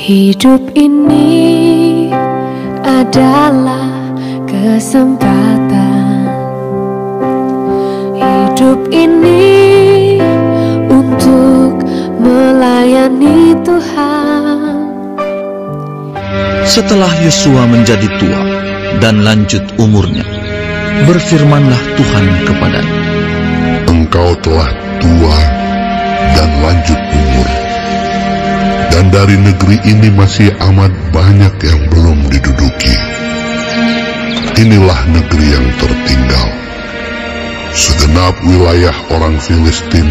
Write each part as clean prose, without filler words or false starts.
Hidup ini adalah kesempatan. Hidup ini untuk melayani Tuhan. Setelah Yosua menjadi tua dan lanjut umurnya, berfirmanlah Tuhan kepadanya, Engkau telah tua dan lanjut umur, dan dari negeri ini masih amat banyak yang belum diduduki. Inilah negeri yang tertinggal, segenap wilayah orang Filistin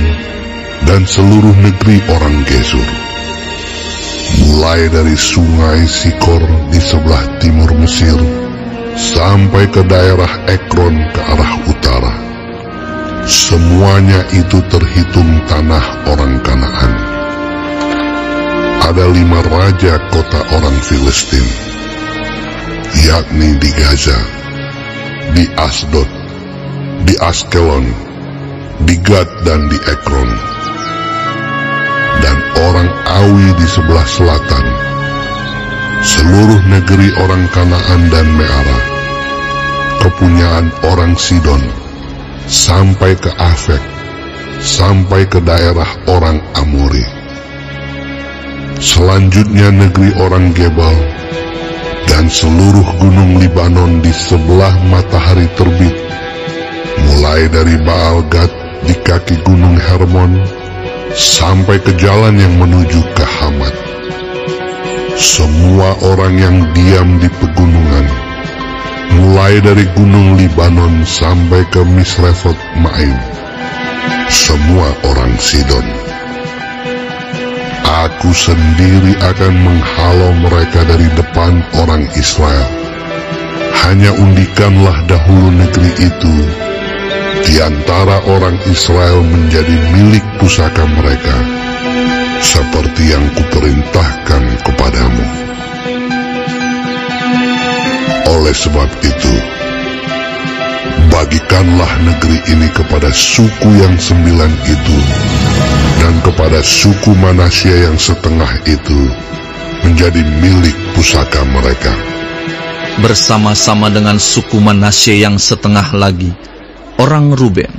dan seluruh negeri orang Gesur, mulai dari sungai Sikor di sebelah timur Mesir sampai ke daerah Ekron ke arah utara. Semuanya itu terhitung tanah orang Kanaan. Ada 5 raja kota orang Filistin, yakni di Gaza, di Asdod, di Askelon, di Gad dan di Ekron. Dan orang Awi di sebelah selatan, seluruh negeri orang Kanaan dan Meara, kepunyaan orang Sidon, sampai ke Afek, sampai ke daerah orang Amori. Selanjutnya negeri orang Gebal, dan seluruh gunung Libanon di sebelah matahari terbit, mulai dari Baal Gad di kaki gunung Hermon, sampai ke jalan yang menuju ke Hamat. Semua orang yang diam di pegunungan, mulai dari gunung Libanon sampai ke Misrefot Maim, semua orang Sidon. Aku sendiri akan menghalau mereka dari depan orang Israel. Hanya undikanlah dahulu negeri itu di antara orang Israel menjadi milik pusaka mereka, seperti yang kuperintahkan kepadamu. Oleh sebab itu, bagikanlah negeri ini kepada suku yang 9 itu, dan kepada suku Manasya yang setengah itu menjadi milik pusaka mereka. bersama-sama dengan suku Manasye yang setengah lagi, orang Ruben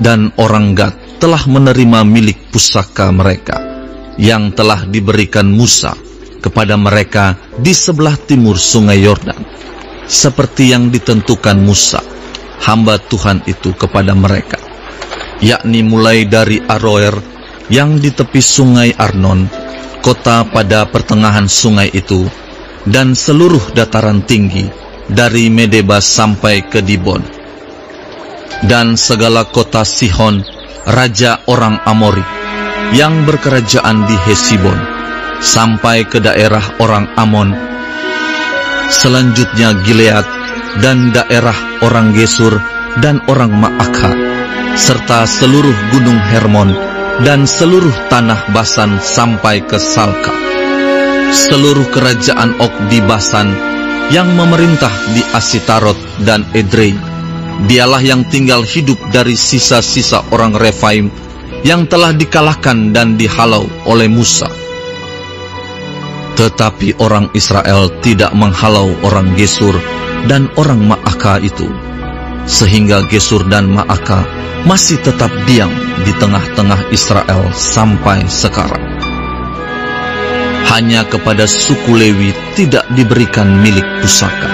dan orang Gad telah menerima milik pusaka mereka, yang telah diberikan Musa kepada mereka di sebelah timur sungai Yordan, seperti yang ditentukan Musa, hamba Tuhan itu kepada mereka, yakni mulai dari Aroer yang di tepi sungai Arnon, kota pada pertengahan sungai itu, dan seluruh dataran tinggi dari Medeba sampai ke Dibon, dan segala kota Sihon, raja orang Amori, yang berkerajaan di Hesibon, sampai ke daerah orang Amon. Selanjutnya Gilead dan daerah orang Gesur dan orang Maakha, serta seluruh gunung Hermon dan seluruh tanah Basan sampai ke Salka. Seluruh kerajaan Og di Basan yang memerintah di Asitarot dan Edrei, dialah yang tinggal hidup dari sisa-sisa orang Refaim yang telah dikalahkan dan dihalau oleh Musa. Tetapi orang Israel tidak menghalau orang Gesur dan orang Maakha itu, sehingga Gesur dan Maakha masih tetap diam di tengah-tengah Israel sampai sekarang. Hanya kepada suku Lewi tidak diberikan milik pusaka.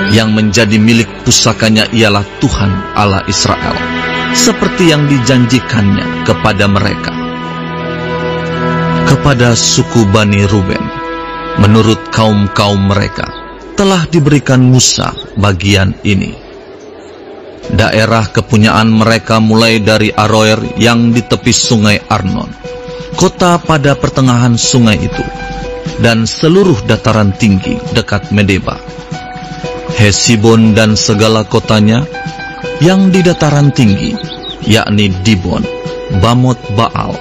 Yang menjadi milik pusakanya ialah Tuhan Allah Israel, seperti yang dijanjikannya kepada mereka. Kepada suku Bani Ruben, menurut kaum-kaum mereka, telah diberikan Musa bagian ini. Daerah kepunyaan mereka mulai dari Aroer yang di tepi sungai Arnon, kota pada pertengahan sungai itu, dan seluruh dataran tinggi dekat Medeba, Hesibon dan segala kotanya yang di dataran tinggi, yakni Dibon, Bamot Baal,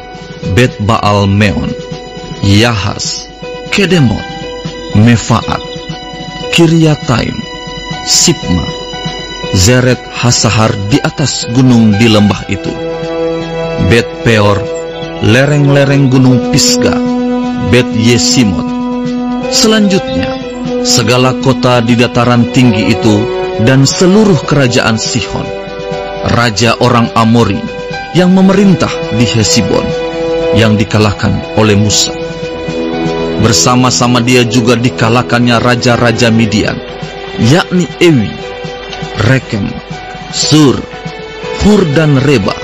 Bet Baal Meon, Yahas, Kedemot, Mefaat, Kiryataim, Sipma, Zeret Hasahar di atas gunung di lembah itu, Bet Peor, lereng-lereng gunung Pisga, Bet Yesimot. Selanjutnya, segala kota di dataran tinggi itu dan seluruh kerajaan Sihon, raja orang Amori yang memerintah di Hesibon, yang dikalahkan oleh Musa. Bersama-sama dia juga dikalahkannya raja-raja Midian, yakni Ewi, Rekem, Sur, Hur dan Reba,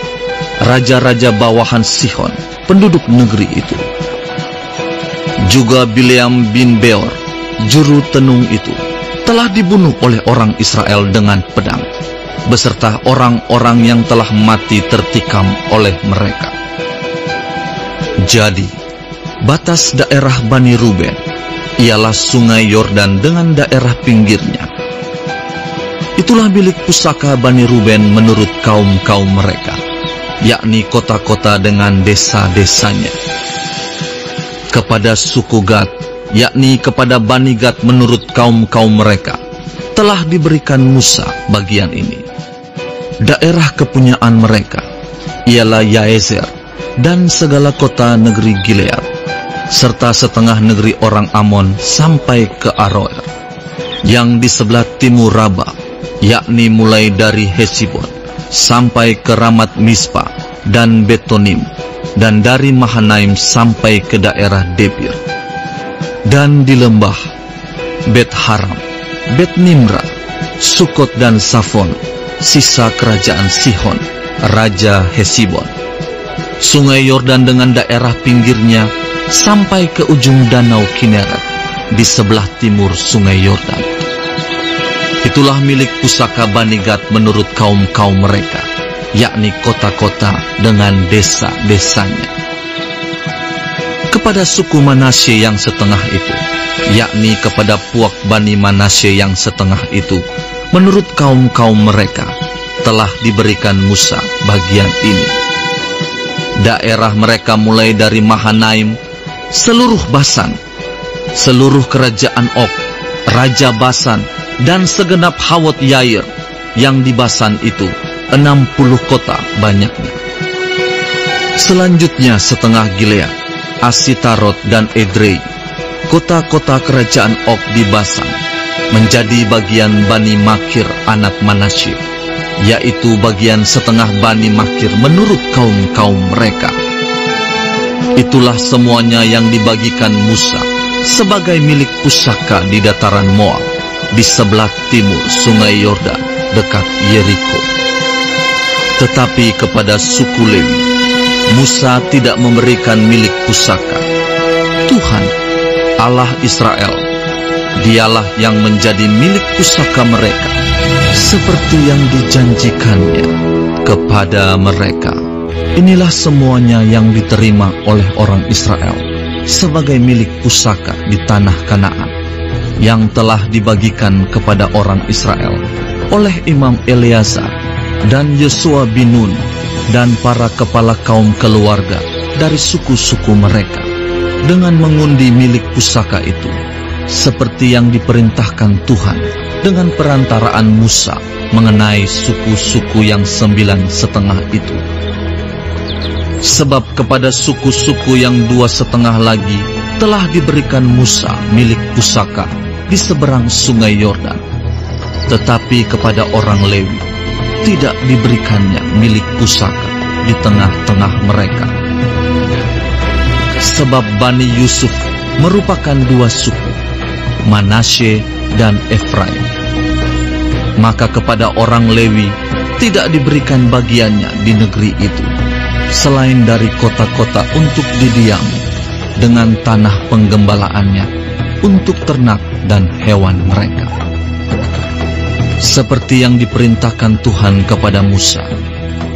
raja-raja bawahan Sihon, penduduk negeri itu. Juga Bileam bin Beor, juru tenung itu, telah dibunuh oleh orang Israel dengan pedang, beserta orang-orang yang telah mati tertikam oleh mereka. Jadi, batas daerah Bani Ruben ialah sungai Yordan dengan daerah pinggirnya. Itulah milik pusaka Bani Ruben menurut kaum-kaum mereka, yakni kota-kota dengan desa-desanya. Kepada suku Gad, yakni kepada Bani Gad menurut kaum-kaum mereka, telah diberikan Musa bagian ini. Daerah kepunyaan mereka ialah Yaezer dan segala kota negeri Gilead, serta setengah negeri orang Amon sampai ke Aroer, yang di sebelah timur Raba, yakni mulai dari Hesibon sampai ke Ramat Mispa dan Betonim, dan dari Mahanaim sampai ke daerah Debir, dan di lembah Bet Haram, Bet Nimra, Sukot dan Safon, sisa kerajaan Sihon, raja Hesibon. Sungai Yordan dengan daerah pinggirnya sampai ke ujung danau Kineret di sebelah timur sungai Yordan. Itulah milik pusaka Bani Gad menurut kaum-kaum mereka, yakni kota-kota dengan desa-desanya. Kepada suku Manasye yang setengah itu, yakni kepada puak Bani Manasye yang setengah itu, menurut kaum-kaum mereka, telah diberikan Musa bagian ini. Daerah mereka mulai dari Mahanaim, seluruh Basan, seluruh kerajaan Og, raja Basan, dan segenap Hawot Yair yang di Basan itu, 60 kota banyaknya. Selanjutnya setengah Gilead, Asitarot dan Edrei, kota-kota kerajaan Og di Basan, menjadi bagian Bani Makir anak Manasye, yaitu bagian setengah Bani Makir menurut kaum-kaum mereka. Itulah semuanya yang dibagikan Musa sebagai milik pusaka di dataran Moab, di sebelah timur sungai Yordan dekat Yeriko. Tetapi kepada suku Lewi, Musa tidak memberikan milik pusaka. Tuhan, Allah Israel, dialah yang menjadi milik pusaka mereka, seperti yang dijanjikannya kepada mereka. Inilah semuanya yang diterima oleh orang Israel sebagai milik pusaka di tanah Kanaan, yang telah dibagikan kepada orang Israel oleh Imam Eleazar dan Yosua bin Nun dan para kepala kaum keluarga dari suku-suku mereka, dengan mengundi milik pusaka itu, seperti yang diperintahkan Tuhan dengan perantaraan Musa mengenai suku-suku yang 9,5 itu. Sebab kepada suku-suku yang 2,5 lagi telah diberikan Musa milik pusaka di seberang sungai Yordan, tetapi kepada orang Lewi tidak diberikannya milik pusaka di tengah-tengah mereka. Sebab Bani Yusuf merupakan 2 suku, Manasye dan Efraim. Maka kepada orang Lewi tidak diberikan bagiannya di negeri itu, selain dari kota-kota untuk didiami, dengan tanah penggembalaannya untuk ternak dan hewan mereka. Seperti yang diperintahkan Tuhan kepada Musa,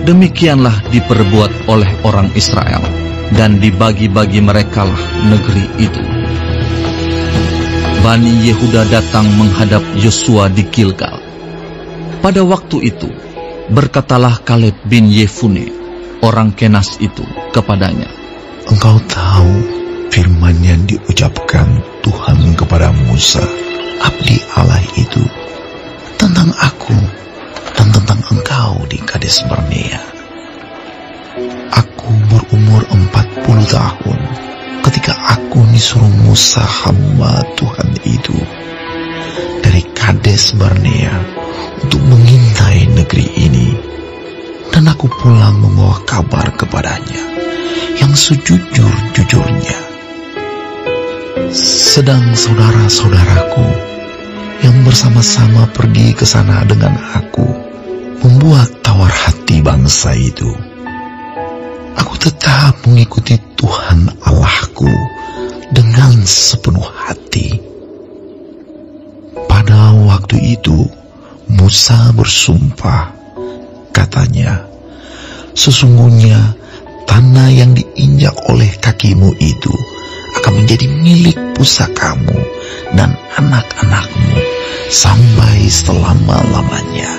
demikianlah diperbuat oleh orang Israel, dan dibagi-bagi merekalah negeri itu. Bani Yehuda datang menghadap Yosua di Gilgal. Pada waktu itu, berkatalah Kaleb bin Yefune, orang Kenas itu, kepadanya, "Engkau tahu firman yang diucapkan Tuhan kepada Musa, abdi Allah itu, tentang aku dan tentang engkau di Kades Barnea. Aku berumur 40 tahun ketika aku disuruh Musa hamba Tuhan itu dari Kades Barnea untuk mengintai negeri ini, dan aku pulang membawa kabar kepadanya yang sejujur-jujurnya. Sedang saudara-saudaraku yang bersama-sama pergi ke sana dengan aku membuat tawar hati bangsa itu, aku tetap mengikuti Tuhan Allahku dengan sepenuh hati. Pada waktu itu Musa bersumpah, katanya, sesungguhnya tanah yang diinjak oleh kakimu itu akan menjadi milik pusakamu dan anak-anakmu sampai selama-lamanya,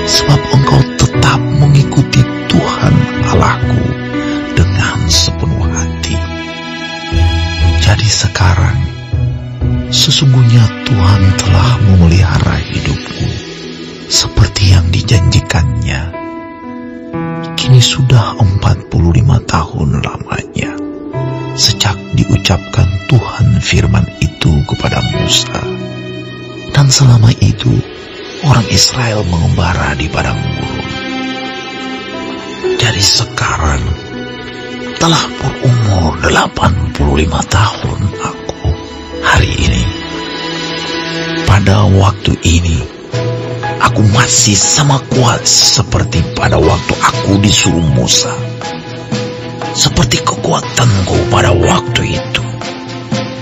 sebab engkau tetap mengikuti Tuhan Allahku dengan sepenuh hati. Jadi sekarang, sesungguhnya Tuhan telah memelihara hidupku seperti yang dijanjikannya. Kini sudah 45 tahun lamanya sejak diucapkan Tuhan firman itu kepada Musa. Dan selama itu orang Israel mengembara di padang gurun. Jadi sekarang telah berumur 85 tahun aku hari ini. Pada waktu ini aku masih sama kuat seperti pada waktu aku disuruh Musa. Seperti kekuatanku pada waktu itu,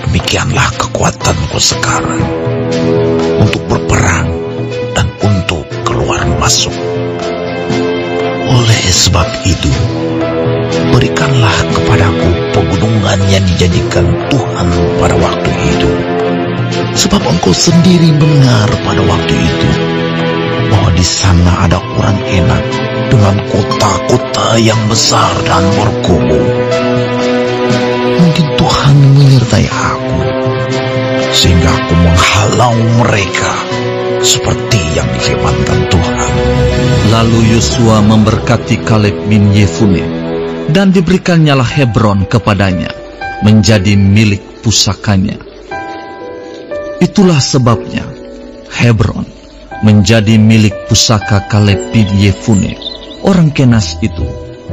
demikianlah kekuatanku sekarang untuk berperang dan untuk keluar masuk. Oleh sebab itu, berikanlah kepadaku pegunungan yang dijanjikan Tuhan pada waktu itu, sebab engkau sendiri mendengar pada waktu itu bahwa di sana ada orang Enak dengan kota-kota yang besar dan berkubu. Mungkin Tuhan menyertai aku sehingga aku menghalau mereka seperti yang difirmankan Tuhan. Lalu Yosua memberkati Kaleb bin Yefune, dan diberikannya Hebron kepadanya menjadi milik pusakanya. Itulah sebabnya Hebron menjadi milik pusaka Kaleb bin Yefune, orang Kenas itu,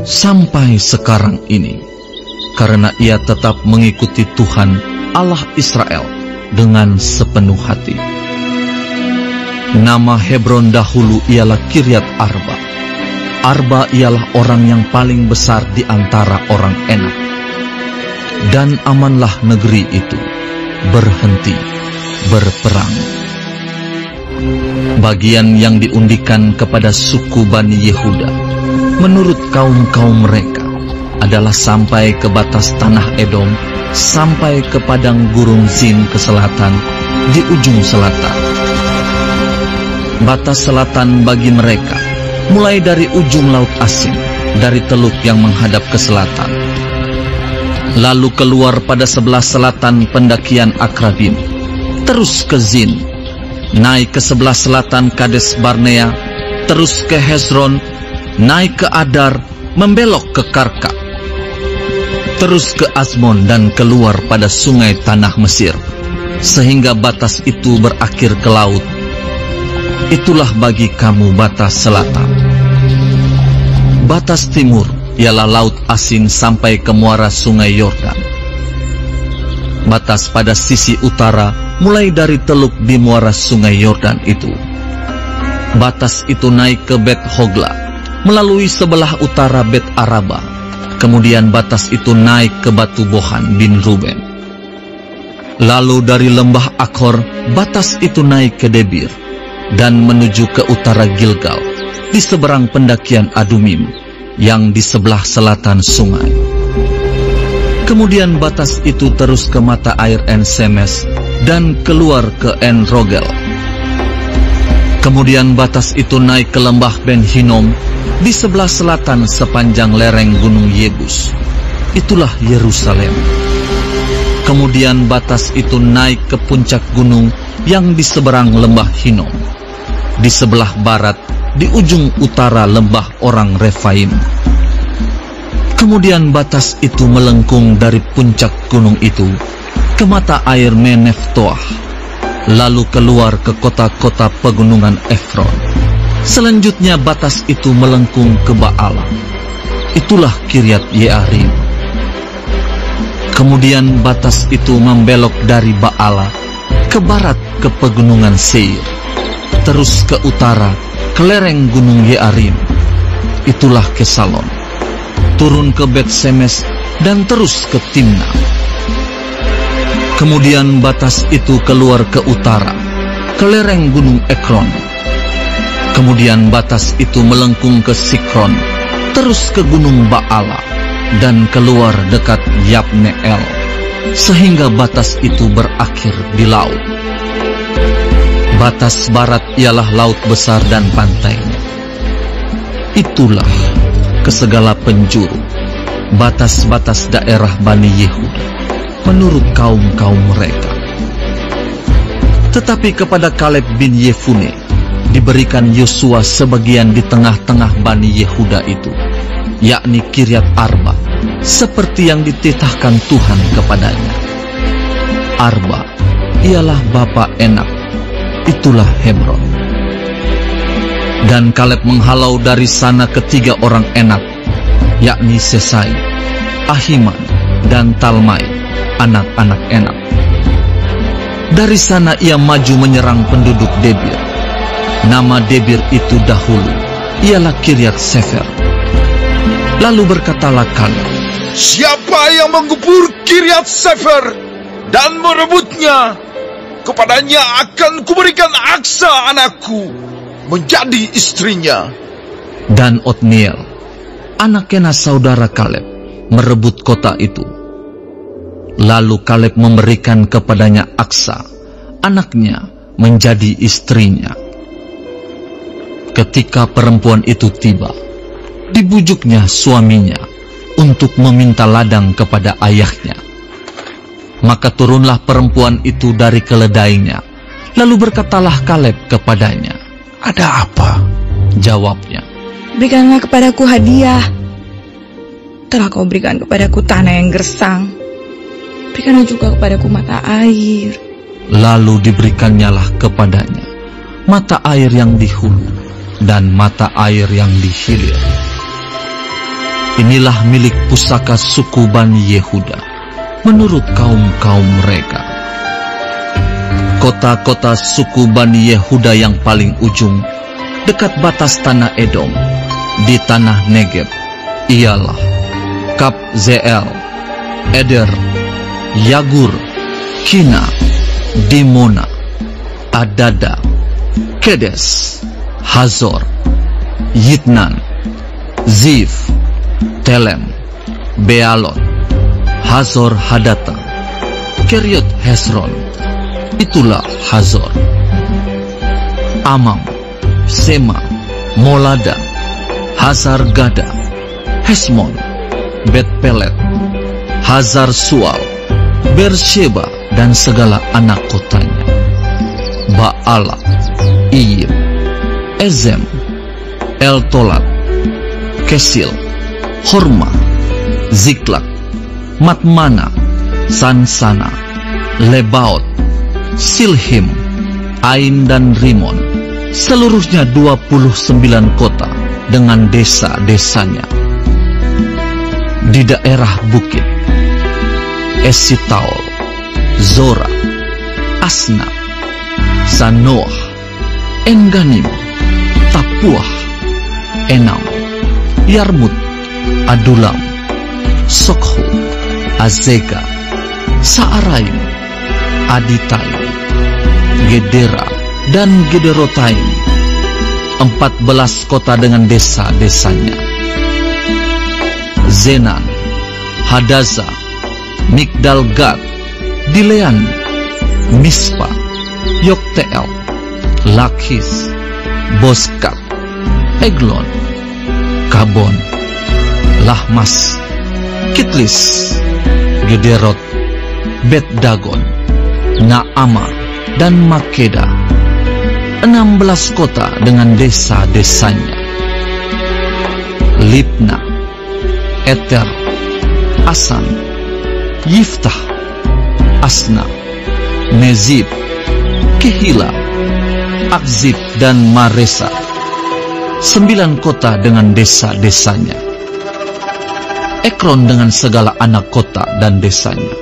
sampai sekarang ini, karena ia tetap mengikuti Tuhan Allah Israel dengan sepenuh hati. Nama Hebron dahulu ialah Kiryat Arba. Arba ialah orang yang paling besar di antara orang Enak. Dan amanlah negeri itu berhenti berperang. Bagian yang diundikan kepada suku Bani Yehuda menurut kaum-kaum mereka adalah sampai ke batas tanah Edom, sampai ke padang gurun Zin ke selatan di ujung selatan. Batas selatan bagi mereka mulai dari ujung Laut Asin, dari teluk yang menghadap ke selatan, lalu keluar pada sebelah selatan pendakian Akrabim, terus ke Zin, naik ke sebelah selatan Kades Barnea, terus ke Hezron, naik ke Adar, membelok ke Karka, terus ke Azmon dan keluar pada sungai tanah Mesir, sehingga batas itu berakhir ke laut. Itulah bagi kamu batas selatan. Batas timur ialah Laut Asin sampai ke muara sungai Yordan. Batas pada sisi utara mulai dari teluk di muara sungai Yordan itu. Batas itu naik ke Bet Hogla, melalui sebelah utara Bet Araba. Kemudian batas itu naik ke Batu Bohan bin Ruben. Lalu dari lembah Akhor, batas itu naik ke Debir dan menuju ke utara Gilgal, di seberang pendakian Adumim, yang di sebelah selatan sungai. Kemudian batas itu terus ke mata air En Semes dan keluar ke En Rogel. Kemudian batas itu naik ke lembah Ben Hinnom di sebelah selatan sepanjang lereng gunung Yebus. Itulah Yerusalem. Kemudian batas itu naik ke puncak gunung yang di seberang lembah Hinnom, di sebelah barat di ujung utara lembah orang Refaim. Kemudian batas itu melengkung dari puncak gunung itu ke mata air Meneftoah, lalu keluar ke kota-kota pegunungan Efron. Selanjutnya batas itu melengkung ke Baala. Itulah Kiryat Yearim. Kemudian batas itu membelok dari Baala ke barat ke pegunungan Seir, terus ke utara ke lereng gunung Yearim. Itulah Kesalon, turun ke Bet-Semes dan terus ke Timna. Kemudian batas itu keluar ke utara ke lereng gunung Ekron. Kemudian batas itu melengkung ke Sikron, terus ke gunung Baala dan keluar dekat Yabneel, sehingga batas itu berakhir di laut. Batas barat ialah laut besar dan pantainya. Itulah ke segala penjuru batas-batas daerah Bani Yehuda menurut kaum-kaum mereka. Tetapi kepada Kaleb bin Yefune diberikan Yosua sebagian di tengah-tengah Bani Yehuda itu, yakni Kiryat Arba, seperti yang dititahkan Tuhan kepadanya. Arba ialah bapa Enak, itulah Hebron. Dan Kaleb menghalau dari sana ketiga orang Enak, yakni Sesai, Ahiman, dan Talmai, anak-anak Enak. Dari sana ia maju menyerang penduduk Debir. Nama Debir itu dahulu ialah Kiryat Sefer. Lalu berkatalah Kaleb, siapa yang menggubur Kiryat Sefer dan merebutnya, kepadanya akan kuberikan Aksa anakku menjadi istrinya. Dan Otniel, anak Kenaz saudara Kaleb, merebut kota itu. Lalu Kaleb memberikan kepadanya Aksa, anaknya, menjadi istrinya. Ketika perempuan itu tiba, dibujuknya suaminya untuk meminta ladang kepada ayahnya. Maka turunlah perempuan itu dari keledainya. Lalu berkatalah Kaleb kepadanya, Ada apa? Jawabnya, Berikanlah kepadaku hadiah. Telah kau berikan kepadaku tanah yang gersang, berikanlah juga kepadaku mata air. Lalu diberikannya kepadanya mata air yang di hulu dan mata air yang di hilir. Inilah milik pusaka suku Bani Yehuda menurut kaum-kaum mereka. Kota-kota suku Bani Yehuda yang paling ujung dekat batas tanah Edom di tanah Negeb ialah Kabzeel, Eder, Yagur, Kina, Dimona, Adada, Kedes, Hazor, Yitnan, Zif, Telem, Bealot, Hazor Hadata, Kiryat Hesron, itulah Hazor, Amam, Sema, Molada, Hazar Gada, Hesmon, Bet-Pelet, Hazar Sual, Bersheba dan segala anak kotanya, Baala, Iyim, Ezem, El-Tolat, Kesil, Horma, Ziklak, Matmana, Sansana, Lebaot, Silhim, Ain dan Rimon, seluruhnya 29 kota dengan desa-desanya. Di daerah bukit, Esitaol, Zora, Asna, Sanoah, Enganim, Tapuah, Enam, Yarmut, Adulam, Sokhu, Azega, Saaraim, Aditaim, Gedera, dan Gederotaim, 14 kota dengan desa-desanya. Zenan, Hadaza, Migdal Gad, Dilean, Mispa, Yokteel, Lakhis, Boskat, Eglon, Kabon, Lahmas, Kitlis, Gederot, Bet-Dagon, Naama, dan Makeda, 16 kota dengan desa-desanya. Libna, Eter, Asan, Yiftah, Asna, Nezib, Kehila, Akzib, dan Maresa. 9 kota dengan desa-desanya. Ekron dengan segala anak kota dan desanya.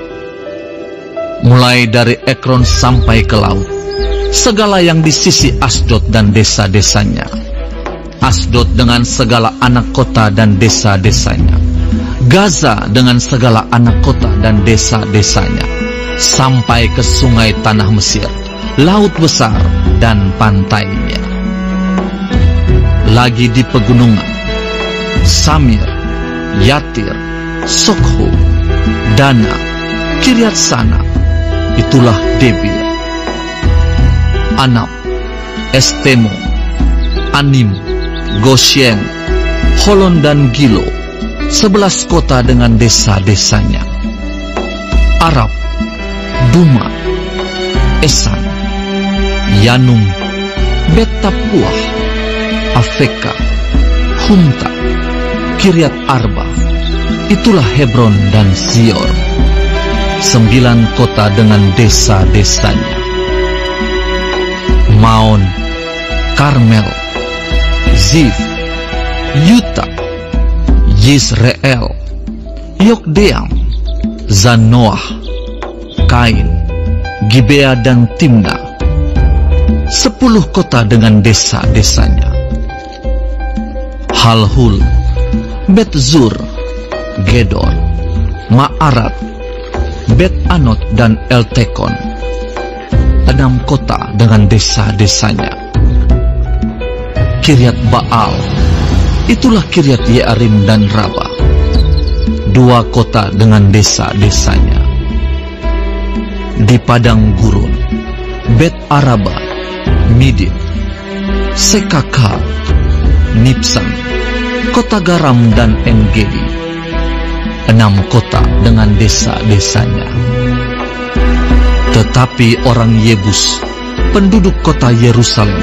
Mulai dari Ekron sampai ke laut, segala yang di sisi Asdod dan desa-desanya. Asdod dengan segala anak kota dan desa-desanya. Gaza dengan segala anak kota dan desa-desanya, sampai ke sungai tanah Mesir, laut besar dan pantainya. Lagi di pegunungan, Samir, Yatir, Sokho, Dana, Kiryat Sana, itulah Debir. Anab, Estemo, Anim, Goshen, Holon dan Gilo, 11 kota dengan desa-desanya. Arab, Duma, Esan, Yanum, Bet Tapuah, Afeka, Humta, Kiryat Arba, itulah Hebron dan Zior, 9 kota dengan desa-desanya. Maon, Karmel, Zif, Yuta, Yisrael, Yokdeam, Zanoah, Kain, Gibea dan Timna, 10 kota dengan desa-desanya. Halhul, Bet Zur, Gedor, Ma'arat, Bet Anot dan Eltekon, 6 kota dengan desa-desanya. Kiryat Baal, itulah Kiryat Yearim dan Raba, 2 kota dengan desa-desanya. Di padang gurun, Bet Araba, Midin, Sekaka, Nipsan, kota garam dan Engedi, 6 kota dengan desa-desanya. Tetapi orang Yebus, penduduk kota Yerusalem,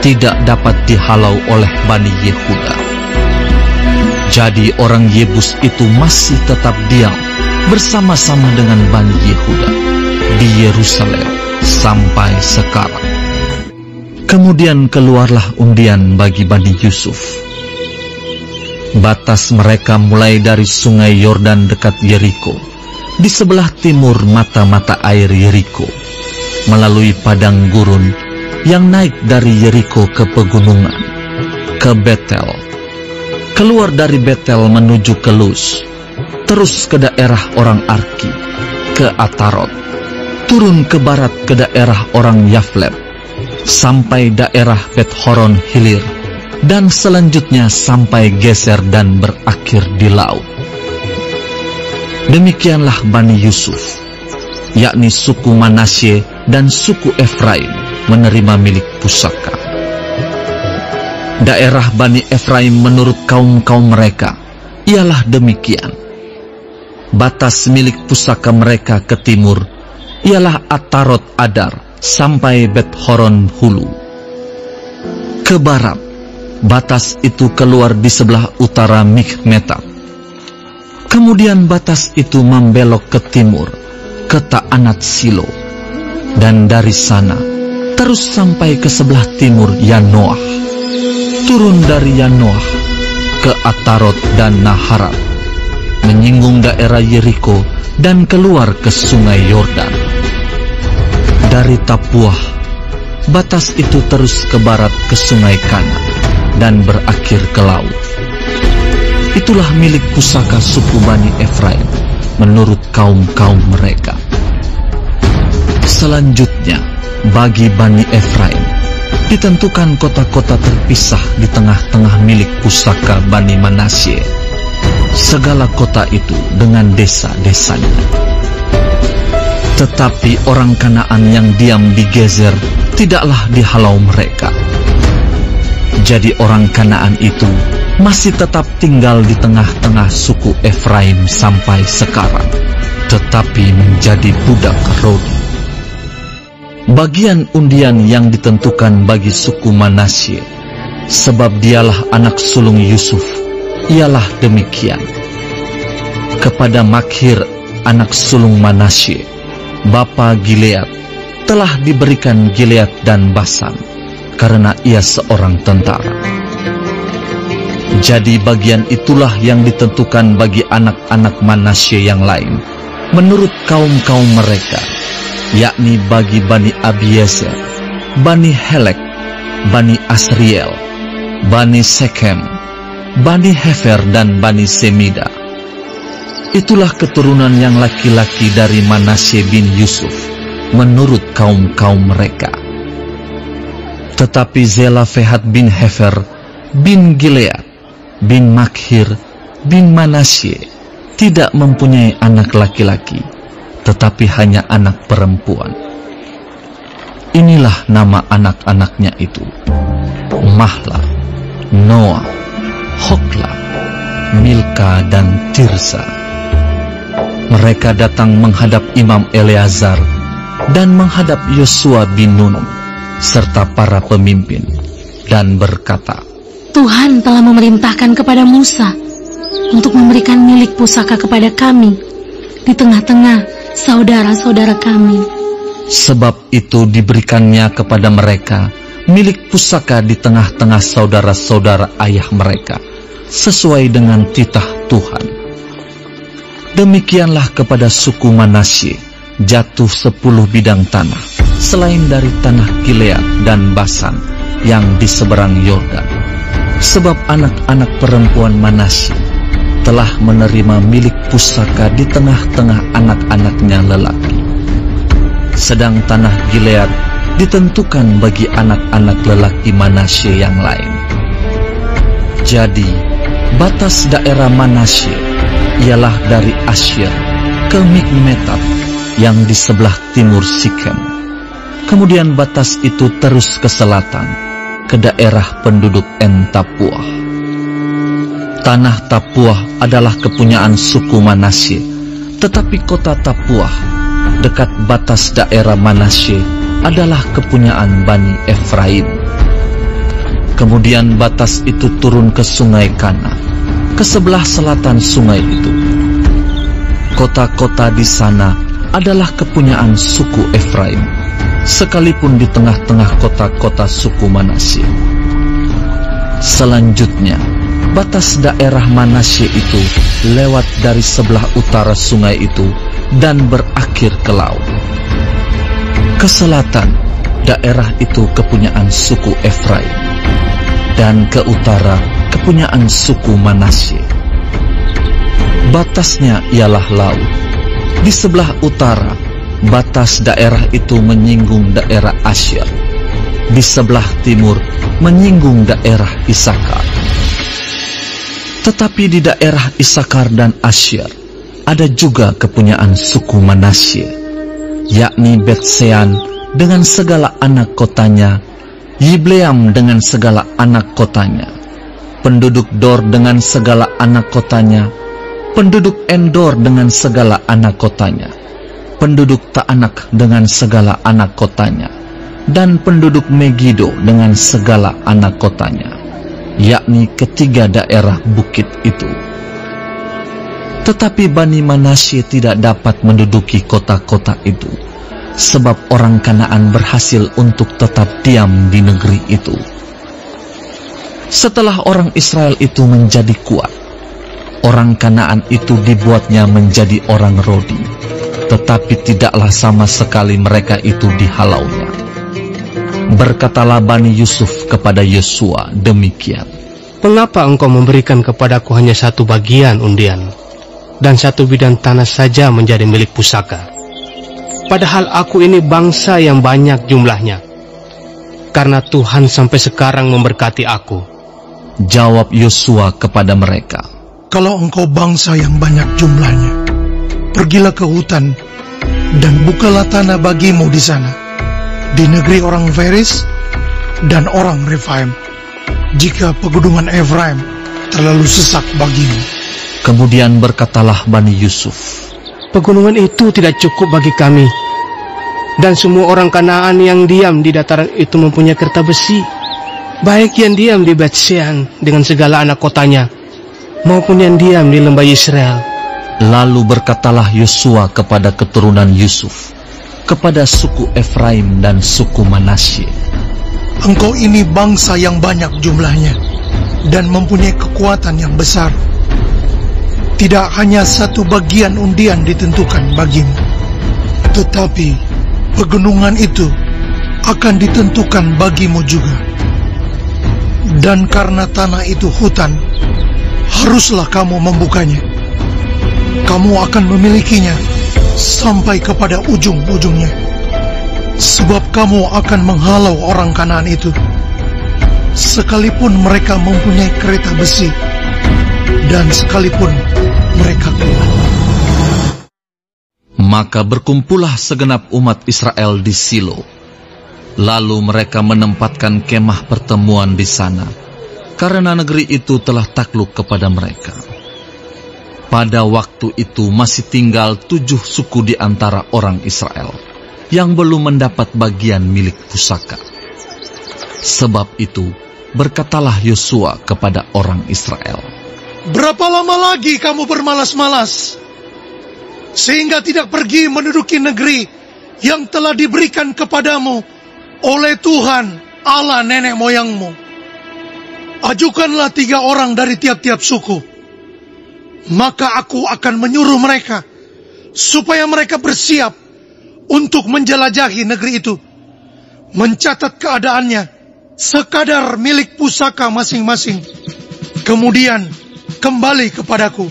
tidak dapat dihalau oleh Bani Yehuda. Jadi orang Yebus itu masih tetap diam bersama-sama dengan Bani Yehuda di Yerusalem sampai sekarang. Kemudian keluarlah undian bagi Bani Yusuf. Batas mereka mulai dari sungai Yordan dekat Yeriko, di sebelah timur mata-mata air Yeriko, melalui padang gurun yang naik dari Yeriko ke pegunungan, ke Betel. Keluar dari Betel menuju ke Luz, terus ke daerah orang Arki, ke Atarot, turun ke barat ke daerah orang Yafleb, sampai daerah Bet-Horon Hilir, dan selanjutnya sampai Geser dan berakhir di laut. Demikianlah Bani Yusuf, yakni suku Manasye dan suku Efraim, menerima milik pusaka. Daerah Bani Efraim menurut kaum-kaum mereka ialah demikian. Batas milik pusaka mereka ke timur ialah Atarot Adar sampai Bet-Horon Hulu. Ke barat, batas itu keluar di sebelah utara Mikmetat. Kemudian batas itu membelok ke timur, ke Ta'anat Silo, dan dari sana terus sampai ke sebelah timur Yanoah. Turun dari Yanoah ke Atarot dan Naharat, menyinggung daerah Yeriko dan keluar ke sungai Yordan. Dari Tapuah, batas itu terus ke barat ke sungai Kana dan berakhir ke laut. Itulah milik pusaka suku Bani Efraim menurut kaum-kaum mereka. Selanjutnya, bagi Bani Efraim ditentukan kota-kota terpisah di tengah-tengah milik pusaka Bani Manasye. Segala kota itu dengan desa-desanya. Tetapi orang Kanaan yang diam di Gezer tidaklah dihalau mereka. Jadi orang Kanaan itu masih tetap tinggal di tengah-tengah suku Efraim sampai sekarang, tetapi menjadi budak Rodi. Bagian undian yang ditentukan bagi suku Manasye, sebab dialah anak sulung Yusuf, ialah demikian. kepada Makhir anak sulung Manasye, bapa Gilead, telah diberikan Gilead dan Basan, karena ia seorang tentara. Jadi bagian itulah yang ditentukan bagi anak-anak Manasye yang lain, menurut kaum-kaum mereka, yakni bagi Bani Abiezer, Bani Helek, Bani Asriel, Bani Sekhem, Bani Hefer, dan Bani Semida. Itulah keturunan yang laki-laki dari Manasye bin Yusuf, menurut kaum-kaum mereka. Tetapi Zelafehat bin Hefer, bin Gilead, bin Makhir, bin Manasye tidak mempunyai anak laki-laki, tetapi hanya anak perempuan. Inilah nama anak-anaknya itu: Mahla, Noah, Hokla, Milka, dan Tirsa. Mereka datang menghadap Imam Eleazar dan menghadap Yosua bin Nun serta para pemimpin, dan berkata, Tuhan telah memerintahkan kepada Musa untuk memberikan milik pusaka kepada kami di tengah-tengah saudara-saudara kami. Sebab itu diberikannya kepada mereka milik pusaka di tengah-tengah saudara-saudara ayah mereka, sesuai dengan titah Tuhan. Demikianlah kepada suku Manasye jatuh 10 bidang tanah, selain dari tanah Gilead dan Basan yang di seberang Yordan. Sebab anak-anak perempuan Manasye telah menerima milik pusaka di tengah-tengah anak-anaknya lelaki. Sedang tanah Gilead ditentukan bagi anak-anak lelaki Manasye yang lain. Jadi, batas daerah Manasye ialah dari Asyir ke Mikmetat yang di sebelah timur Sikem. Kemudian batas itu terus ke selatan, ke daerah penduduk En-Tapuah. Tanah Tapuah adalah kepunyaan suku Manasye, tetapi kota Tapuah dekat batas daerah Manasye adalah kepunyaan Bani Efraim. Kemudian batas itu turun ke sungai Kana, ke sebelah selatan sungai itu. Kota-kota di sana adalah kepunyaan suku Efraim, sekalipun di tengah-tengah kota-kota suku Manasye. Selanjutnya, batas daerah Manasye itu lewat dari sebelah utara sungai itu dan berakhir ke laut. Ke selatan, daerah itu kepunyaan suku Efraim, dan ke utara kepunyaan suku Manasye. Batasnya ialah laut. Di sebelah utara, batas daerah itu menyinggung daerah Asyir. Di sebelah timur, menyinggung daerah Isakar. Tetapi di daerah Isakar dan Asyir, ada juga kepunyaan suku Manasye, yakni Bet-Sean dengan segala anak kotanya, Yibleam dengan segala anak kotanya, penduduk Dor dengan segala anak kotanya, penduduk Endor dengan segala anak kotanya, penduduk Taanak dengan segala anak kotanya, dan penduduk Megido dengan segala anak kotanya, yakni ketiga daerah bukit itu. Tetapi Bani Manasye tidak dapat menduduki kota-kota itu, sebab orang Kanaan berhasil untuk tetap diam di negeri itu. Setelah orang Israel itu menjadi kuat, orang Kanaan itu dibuatnya menjadi orang Rodi, tetapi tidaklah sama sekali mereka itu dihalaunya. Berkatalah Bani Yusuf kepada Yosua demikian, Mengapa engkau memberikan kepadaku hanya satu bagian undian, dan satu bidang tanah saja menjadi milik pusaka? Padahal aku ini bangsa yang banyak jumlahnya, karena Tuhan sampai sekarang memberkati aku. Jawab Yosua kepada mereka, Kalau engkau bangsa yang banyak jumlahnya, pergilah ke hutan dan bukalah tanah bagimu di sana, di negeri orang Feris dan orang Refaim, jika pegunungan Efraim terlalu sesak bagimu. Kemudian berkatalah Bani Yusuf, Pegunungan itu tidak cukup bagi kami, dan semua orang Kanaan yang diam di dataran itu mempunyai kerta besi, baik yang diam di Bet-Sean dengan segala anak kotanya, maupun yang diam di lembah Israel Lalu berkatalah Yosua kepada keturunan Yusuf, kepada suku Efraim dan suku Manasye, engkau ini bangsa yang banyak jumlahnya dan mempunyai kekuatan yang besar. Tidak hanya satu bagian undian ditentukan bagimu, tetapi pegunungan itu akan ditentukan bagimu juga. Dan karena tanah itu hutan, haruslah kamu membukanya. Kamu akan memilikinya sampai kepada ujung-ujungnya, sebab kamu akan menghalau orang Kanaan itu, sekalipun mereka mempunyai kereta besi, dan sekalipun mereka kuat. Maka berkumpullah segenap umat Israel di Silo. Lalu mereka menempatkan kemah pertemuan di sana, karena negeri itu telah takluk kepada mereka. Pada waktu itu masih tinggal 7 suku di antara orang Israel yang belum mendapat bagian milik pusaka. Sebab itu berkatalah Yosua kepada orang Israel, berapa lama lagi kamu bermalas-malas, sehingga tidak pergi menduduki negeri yang telah diberikan kepadamu oleh Tuhan Allah nenek moyangmu? Ajukanlah 3 orang dari tiap-tiap suku, maka aku akan menyuruh mereka supaya mereka bersiap untuk menjelajahi negeri itu, mencatat keadaannya sekadar milik pusaka masing-masing, kemudian kembali kepadaku.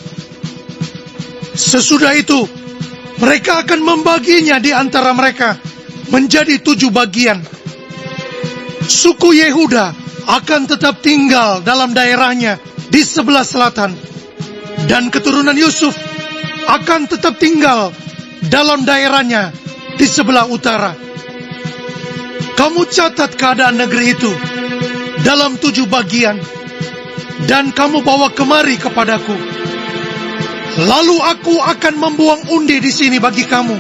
Sesudah itu mereka akan membaginya di antara mereka menjadi 7 bagian. Suku Yehuda akan tetap tinggal dalam daerahnya di sebelah selatan, dan keturunan Yusuf akan tetap tinggal dalam daerahnya di sebelah utara. Kamu catat keadaan negeri itu dalam 7 bagian, dan kamu bawa kemari kepadaku. Lalu aku akan membuang undi di sini bagi kamu,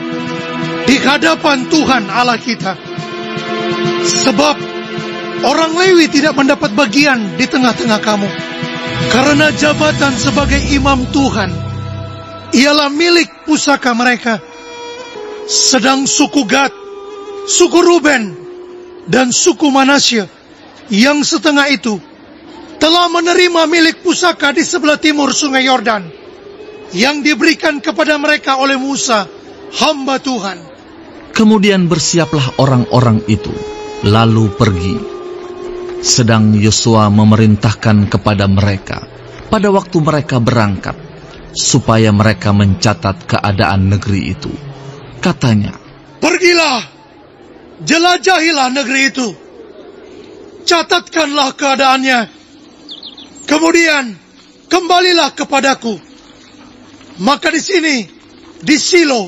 di hadapan Tuhan Allah kita. Sebab orang Lewi tidak mendapat bagian di tengah-tengah kamu, karena jabatan sebagai imam Tuhan ialah milik pusaka mereka. Sedang suku Gad, suku Ruben, dan suku Manasye yang setengah itu telah menerima milik pusaka di sebelah timur sungai Yordan, yang diberikan kepada mereka oleh Musa, hamba Tuhan. Kemudian bersiaplah orang-orang itu, lalu pergi. Sedang Yosua memerintahkan kepada mereka pada waktu mereka berangkat, supaya mereka mencatat keadaan negeri itu. Katanya, pergilah, jelajahilah negeri itu, catatkanlah keadaannya, kemudian kembalilah kepadaku. Maka di sini, di Silo,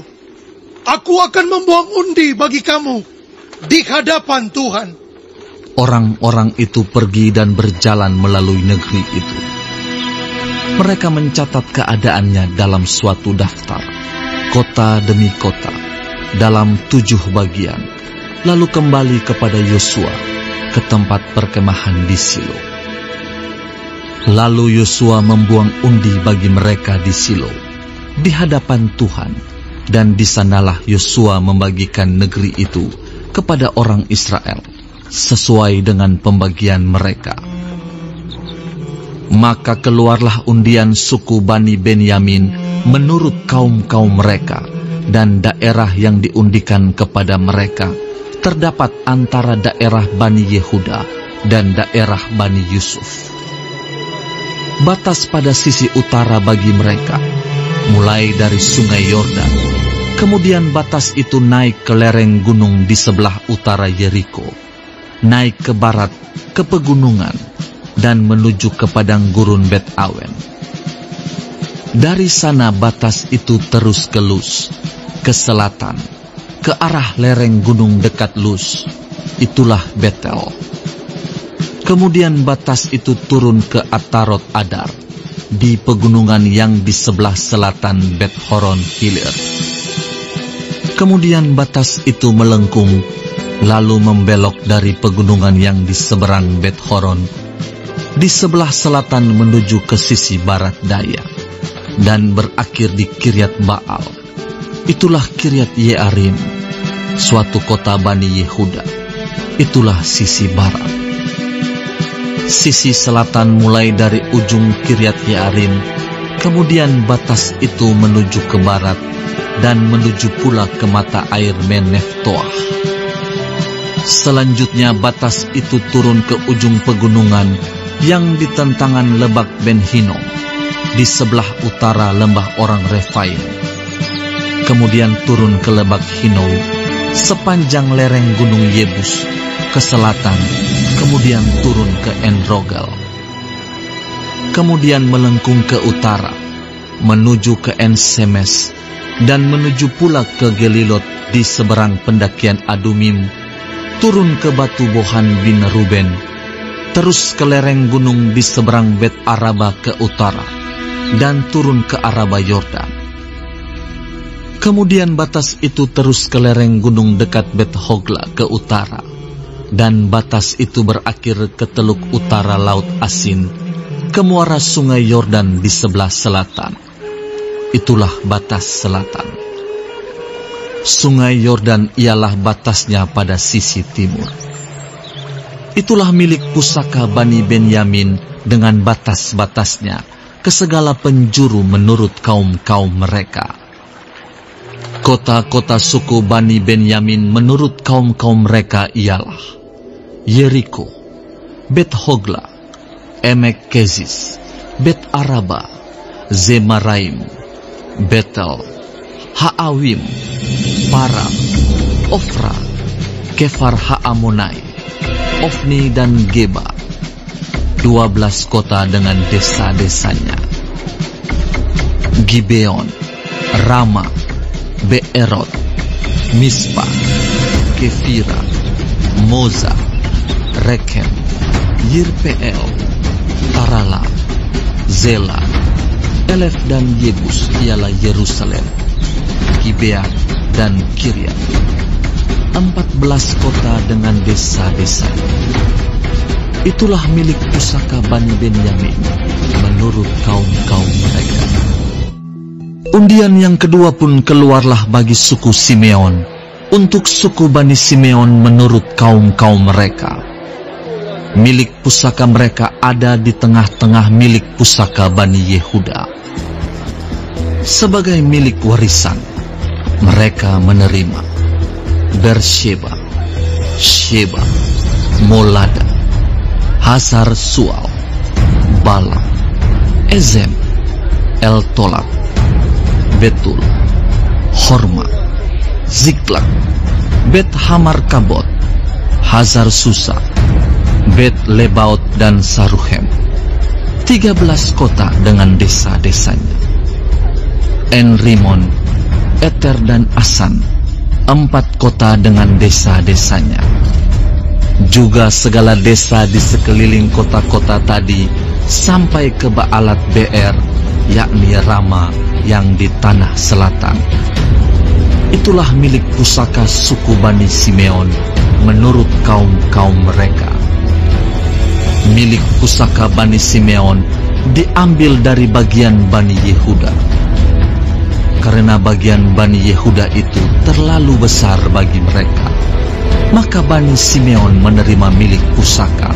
aku akan membuang undi bagi kamu di hadapan Tuhan. Orang-orang itu pergi dan berjalan melalui negeri itu. Mereka mencatat keadaannya dalam suatu daftar, kota demi kota, dalam 7 bagian, lalu kembali kepada Yosua ke tempat perkemahan di Silo. Lalu Yosua membuang undi bagi mereka di Silo, di hadapan Tuhan, dan di sanalah Yosua membagikan negeri itu kepada orang Israel, sesuai dengan pembagian mereka. Maka keluarlah undian suku Bani Benyamin menurut kaum-kaum mereka, dan daerah yang diundikan kepada mereka terdapat antara daerah Bani Yehuda dan daerah Bani Yusuf. Batas pada sisi utara bagi mereka mulai dari sungai Yordan, kemudian batas itu naik ke lereng gunung di sebelah utara Yeriko, naik ke barat ke pegunungan, dan menuju ke padang gurun Bet Awen. Dari sana batas itu terus ke Luz, ke selatan, ke arah lereng gunung dekat Luz, itulah Betel. Kemudian batas itu turun ke Atarot Adar, di pegunungan yang di sebelah selatan Bet Horon Hilir. Kemudian batas itu melengkung, lalu membelok dari pegunungan yang di seberang Bet Horon, di sebelah selatan menuju ke sisi barat daya, dan berakhir di Kiryat Baal. Itulah Kiryat Yearim, suatu kota Bani Yehuda. Itulah sisi barat. Sisi selatan mulai dari ujung Kiryat Yearim, kemudian batas itu menuju ke barat dan menuju pula ke mata air Meneftoah. Selanjutnya batas itu turun ke ujung pegunungan yang di tentangan Lebak Ben Hinnom, di sebelah utara lembah orang Refaim. Kemudian turun ke Lebak Hinnom, sepanjang lereng gunung Yebus, ke selatan, kemudian turun ke Enrogel. Kemudian melengkung ke utara, menuju ke En-Semes, dan menuju pula ke Gelilot di seberang pendakian Adumim, turun ke batu Bohan bin Ruben, terus ke lereng gunung di seberang Bet Araba ke utara, dan turun ke Araba Yordan. Kemudian batas itu terus ke lereng gunung dekat Bet Hogla ke utara, dan batas itu berakhir ke teluk utara Laut Asin, ke muara sungai Yordan di sebelah selatan. Itulah batas selatan. Sungai Yordan ialah batasnya pada sisi timur. Itulah milik pusaka Bani Benyamin dengan batas-batasnya ke segala penjuru menurut kaum-kaum mereka. Kota-kota suku Bani Benyamin menurut kaum-kaum mereka ialah Yeriko, Bet Hogla, Emek Kezis, Bet Araba, Zemaraim, Betel, Haawim, Param, Ofra, Kefar Haamonai, Ofni dan Geba, 12 kota dengan desa-desanya. Gibeon, Rama, Beerot, Mispa, Kefira, Moza, Rekem, Yirpeel, Tarala, Zela, Elef dan Yebus ialah Yerusalem, Gibea dan Kiryat, 14 kota dengan desa-desanya. Itulah milik pusaka Bani Benyamin menurut kaum-kaum mereka. Undian yang kedua pun keluarlah bagi suku Simeon, untuk suku Bani Simeon menurut kaum-kaum mereka. Milik pusaka mereka ada di tengah-tengah milik pusaka Bani Yehuda. Sebagai milik warisan, mereka menerima Bersheba, Sheba, Molada, Hazar Sual, Bala, Ezem, El-Tolad, Betul, Horma, Ziklag, Bet Hamar Kabot, Hazar Susa, Bet Lebaot dan Saruhem, 13 kota dengan desa-desanya. En-Rimon, Eter dan Asan, 4 kota dengan desa-desanya. Juga segala desa di sekeliling kota-kota tadi sampai ke Baalat Beer, yakni Rama yang di tanah selatan. Itulah milik pusaka suku Bani Simeon menurut kaum-kaum mereka. Milik pusaka Bani Simeon diambil dari bagian Bani Yehuda, karena bagian Bani Yehuda itu terlalu besar bagi mereka. Maka Bani Simeon menerima milik pusaka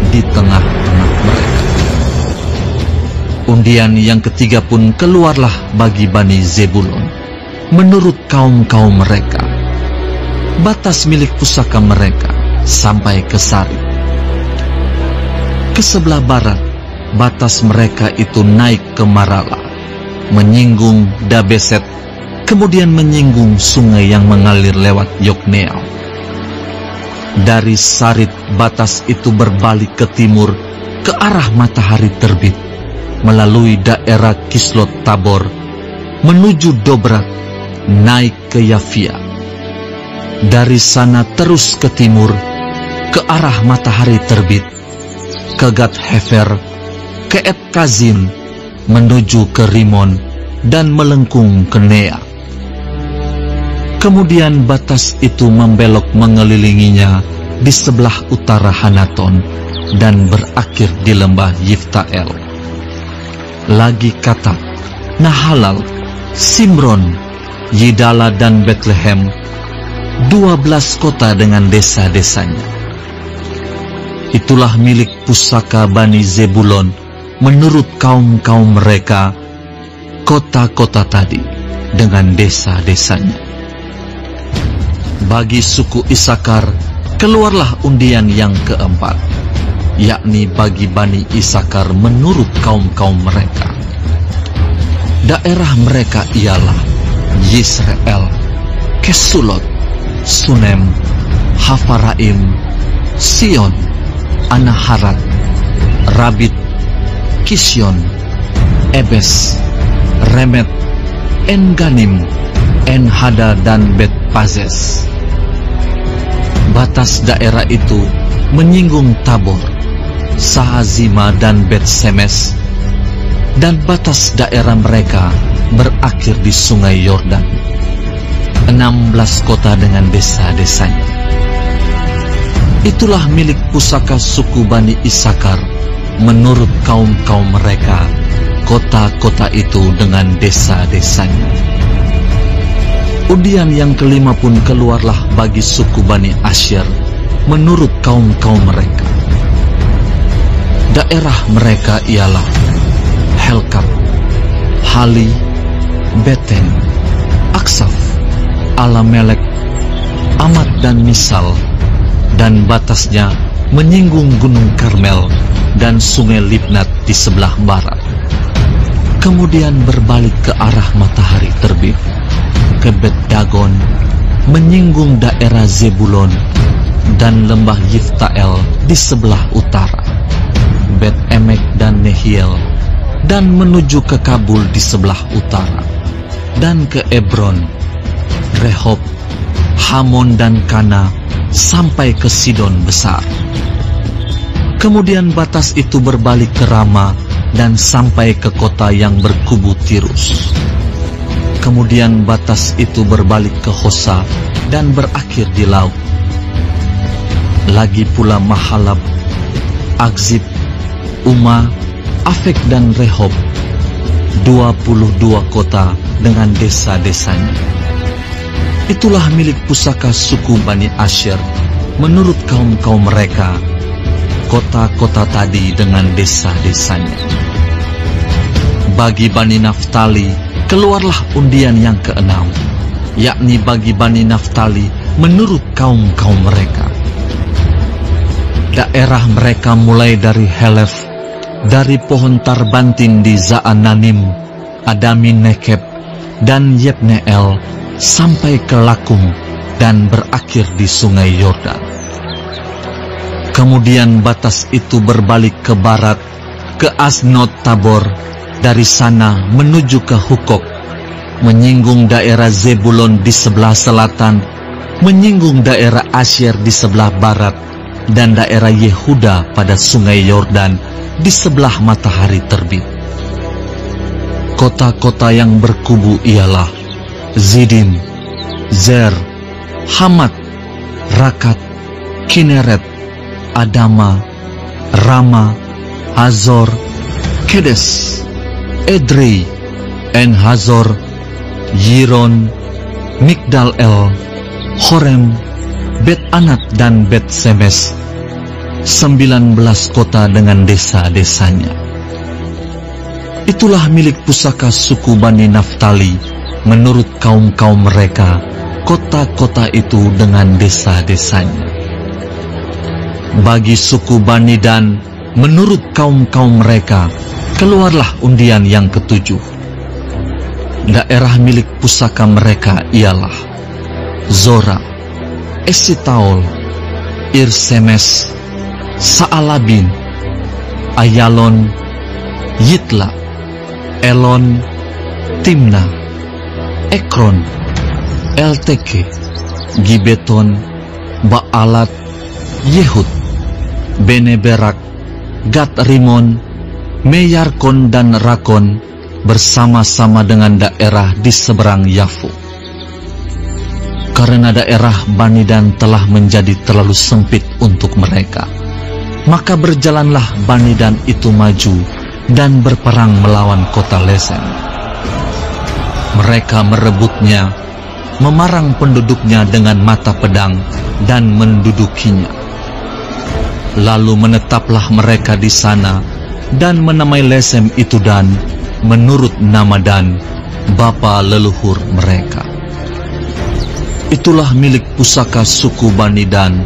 di tengah-tengah mereka. Undian yang ketiga pun keluarlah bagi Bani Zebulon menurut kaum-kaum mereka. Batas milik pusaka mereka sampai ke Sari. Ke sebelah barat, batas mereka itu naik ke Marala, menyinggung Dabeset, kemudian menyinggung sungai yang mengalir lewat Yokneam. Dari Sarit batas itu berbalik ke timur ke arah matahari terbit, melalui daerah Kislot Tabor, menuju Dobrat, naik ke Yafia. Dari sana terus ke timur ke arah matahari terbit, ke Gat Hefer, ke Et Kazin, menuju ke Rimon dan melengkung ke Nea. Kemudian batas itu membelok mengelilinginya di sebelah utara Hanaton dan berakhir di lembah Yiftael. Lagi Katak, Nahalal, Simron, Yidala dan Bethlehem, 12 kota dengan desa-desanya. Itulah milik pusaka Bani Zebulon menurut kaum-kaum mereka, kota-kota tadi dengan desa-desanya. Bagi suku Isakar keluarlah undian yang keempat, yakni bagi Bani Isakar menurut kaum-kaum mereka. Daerah mereka ialah Yisrael, Kesulot, Sunem, Hafaraim, Sion, Anaharat, Rabit, Kisyon, Ebes, Remet, En-Ganim, En-Hada dan Bet-Pazes. Batas daerah itu menyinggung Tabor, Sahazima dan Bet-Semes, dan batas daerah mereka berakhir di sungai Yordan. 16 kota dengan desa-desanya. Itulah milik pusaka suku Bani Isakar menurut kaum-kaum mereka, kota-kota itu dengan desa-desanya. Undian yang kelima pun keluarlah bagi suku Bani Asyer menurut kaum-kaum mereka. Daerah mereka ialah Helkat, Hali, Beten, Aksaf, Alamelek, Amat dan Misal, dan batasnya menyinggung Gunung Karmel dan Sungai Libnat di sebelah barat. Kemudian berbalik ke arah matahari terbit, ke Bet Dagon, menyinggung daerah Zebulon, dan lembah Yiftael di sebelah utara, Bet Emek dan Nehiel, dan menuju ke Kabul di sebelah utara, dan ke Ebron, Rehob, Hamon dan Kana, sampai ke Sidon besar. Kemudian batas itu berbalik ke Rama dan sampai ke kota yang berkubu Tirus. Kemudian batas itu berbalik ke Hosa dan berakhir di laut. Lagi pula Mahalab, Akzib, Uma, Afek dan Rehob, 22 kota dengan desa-desanya. Itulah milik pusaka suku Bani Asyer menurut kaum-kaum mereka, kota-kota tadi dengan desa-desanya. Bagi Bani Naftali keluarlah undian yang keenam, yakni bagi Bani Naftali menurut kaum-kaum mereka. Daerah mereka mulai dari Helef, dari pohon Tarbantin di Zaananim, Adamin Nekeb, dan Yebneel, sampai ke Lakum dan berakhir di sungai Yordan. Kemudian batas itu berbalik ke barat, ke Asnot Tabor, dari sana menuju ke Hukok, menyinggung daerah Zebulon di sebelah selatan, menyinggung daerah Asyer di sebelah barat, dan daerah Yehuda pada sungai Yordan di sebelah matahari terbit. Kota-kota yang berkubu ialah Zidim, Zer, Hamat, Rakat, Kineret, Adama, Rama, Hazor, Kedes, Edrei, En-Hazor, Yiron, Migdal-El, Horem, Bet-Anat dan Bet-Semes, 19 kota dengan desa-desanya. Itulah milik pusaka suku Bani Naftali menurut kaum-kaum mereka, kota-kota itu dengan desa-desanya. Bagi suku Bani Dan menurut kaum-kaum mereka keluarlah undian yang ketujuh. Daerah milik pusaka mereka ialah Zora, Esitaol, Irsemes, Saalabin, Ayalon, Yitla, Elon, Timna, Ekron, Elteke, Gibeton, Baalat, Yehud, Beneberak, Gat Rimon, Meyarkon dan Rakon bersama-sama dengan daerah di seberang Yafu. Karena daerah Bani Dan telah menjadi terlalu sempit untuk mereka, maka berjalanlah Bani Dan itu maju dan berperang melawan kota Lesen. Mereka merebutnya, memarang penduduknya dengan mata pedang dan mendudukinya. Lalu menetaplah mereka di sana dan menamai Lesem itu Dan menurut nama Dan, bapa leluhur mereka. Itulah milik pusaka suku Bani Dan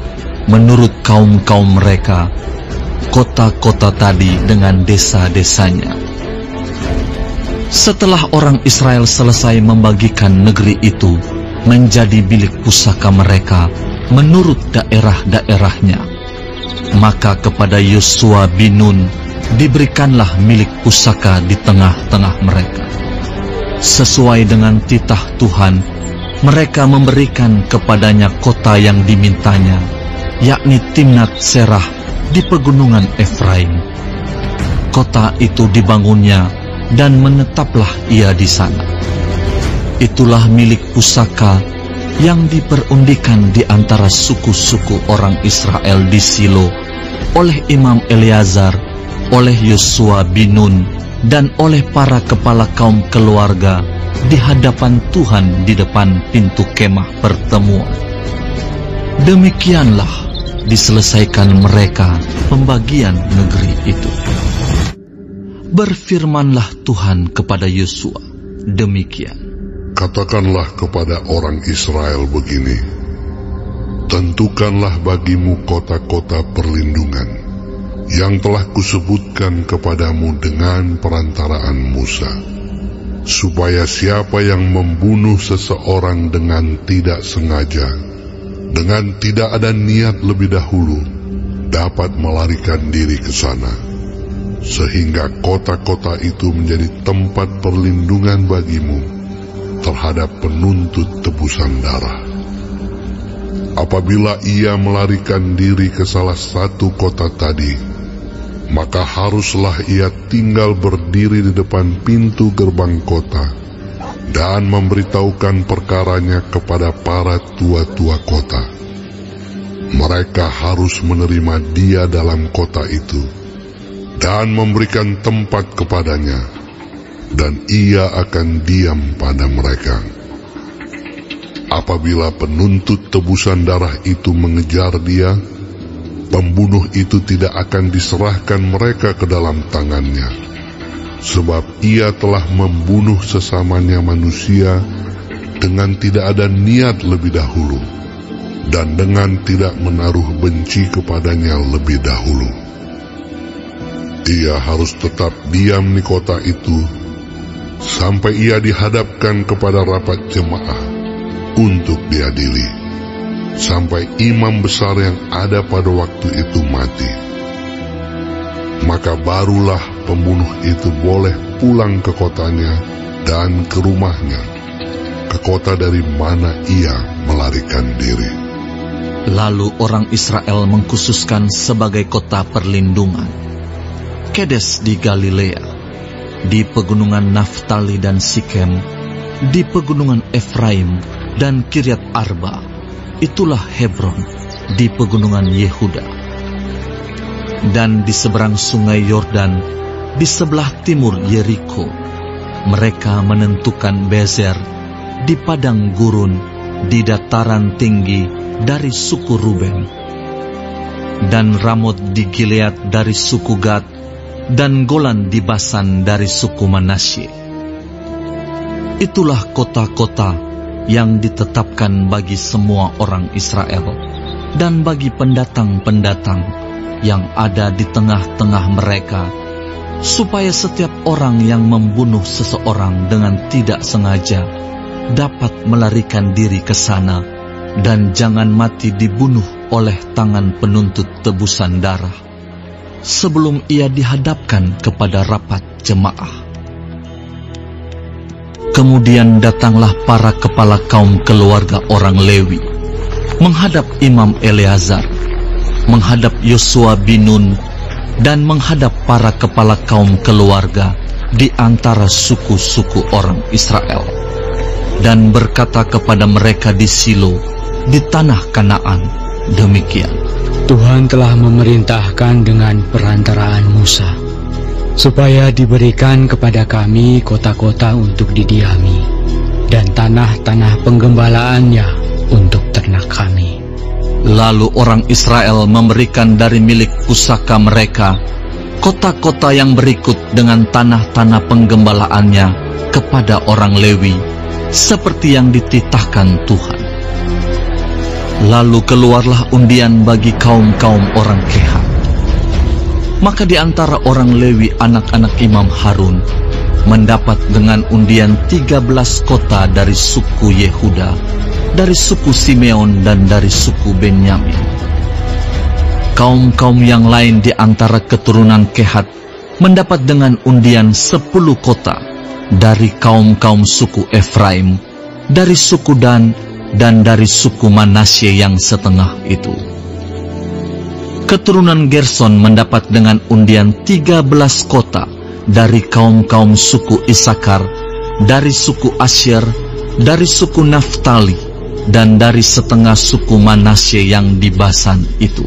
menurut kaum-kaum mereka, kota-kota tadi dengan desa-desanya. Setelah orang Israel selesai membagikan negeri itu menjadi bilik pusaka mereka menurut daerah-daerahnya, maka kepada Yosua bin Nun diberikanlah milik pusaka di tengah-tengah mereka. Sesuai dengan titah Tuhan, mereka memberikan kepadanya kota yang dimintanya, yakni Timnat Serah di pegunungan Efraim. Kota itu dibangunnya dan menetaplah ia di sana. Itulah milik pusaka yang diperundikan di antara suku-suku orang Israel di Silo oleh Imam Eleazar, oleh Yosua bin Nun, dan oleh para kepala kaum keluarga di hadapan Tuhan di depan pintu kemah pertemuan. Demikianlah diselesaikan mereka pembagian negeri itu. Berfirmanlah Tuhan kepada Yosua demikian. Katakanlah kepada orang Israel begini, tentukanlah bagimu kota-kota perlindungan yang telah kusebutkan kepadamu dengan perantaraan Musa, supaya siapa yang membunuh seseorang dengan tidak sengaja, dengan tidak ada niat lebih dahulu, dapat melarikan diri ke sana, sehingga kota-kota itu menjadi tempat perlindungan bagimu terhadap penuntut tebusan darah. Apabila ia melarikan diri ke salah satu kota tadi, maka haruslah ia tinggal berdiri di depan pintu gerbang kota dan memberitahukan perkaranya kepada para tua-tua kota. Mereka harus menerima dia dalam kota itu dan memberikan tempat kepadanya, dan ia akan diam pada mereka. Apabila penuntut tebusan darah itu mengejar dia, pembunuh itu tidak akan diserahkan mereka ke dalam tangannya, sebab ia telah membunuh sesamanya manusia dengan tidak ada niat lebih dahulu, dan dengan tidak menaruh benci kepadanya lebih dahulu. Ia harus tetap diam di kota itu sampai ia dihadapkan kepada rapat jemaah untuk diadili, sampai imam besar yang ada pada waktu itu mati. Maka barulah pembunuh itu boleh pulang ke kotanya dan ke rumahnya, ke kota dari mana ia melarikan diri. Lalu orang Israel mengkhususkan sebagai kota perlindungan Kedes di Galilea, di pegunungan Naftali dan Sikem, di pegunungan Efraim dan Kiryat Arba. Itulah Hebron di pegunungan Yehuda. Dan di seberang sungai Yordan, di sebelah timur Yeriko, mereka menentukan Bezer di padang gurun di dataran tinggi dari suku Ruben, dan Ramot di Gilead dari suku Gad, dan Golan di Basan dari suku Manasye. Itulah kota-kota yang ditetapkan bagi semua orang Israel dan bagi pendatang-pendatang yang ada di tengah-tengah mereka, supaya setiap orang yang membunuh seseorang dengan tidak sengaja dapat melarikan diri ke sana dan jangan mati dibunuh oleh tangan penuntut tebusan darah sebelum ia dihadapkan kepada rapat jemaah. Kemudian datanglah para kepala kaum keluarga orang Lewi menghadap Imam Eleazar, menghadap Yosua bin Nun, dan menghadap para kepala kaum keluarga di antara suku-suku orang Israel, dan berkata kepada mereka di Silo di tanah Kanaan demikian: Tuhan telah memerintahkan dengan perantaraan Musa, supaya diberikan kepada kami kota-kota untuk didiami, dan tanah-tanah penggembalaannya untuk ternak kami. Lalu orang Israel memberikan dari milik pusaka mereka kota-kota yang berikut dengan tanah-tanah penggembalaannya kepada orang Lewi, seperti yang dititahkan Tuhan. Lalu keluarlah undian bagi kaum-kaum orang Kehat. Maka di antara orang Lewi, anak-anak Imam Harun, mendapat dengan undian 13 kota dari suku Yehuda, dari suku Simeon, dan dari suku Benyamin. Kaum-kaum yang lain di antara keturunan Kehat mendapat dengan undian 10 kota dari kaum-kaum suku Efraim, dari suku Dan, dan dari suku Manasye yang setengah itu. Keturunan Gerson mendapat dengan undian 13 kota dari kaum-kaum suku Isakar, dari suku Asyer, dari suku Naftali, dan dari setengah suku Manasye yang di Basan itu.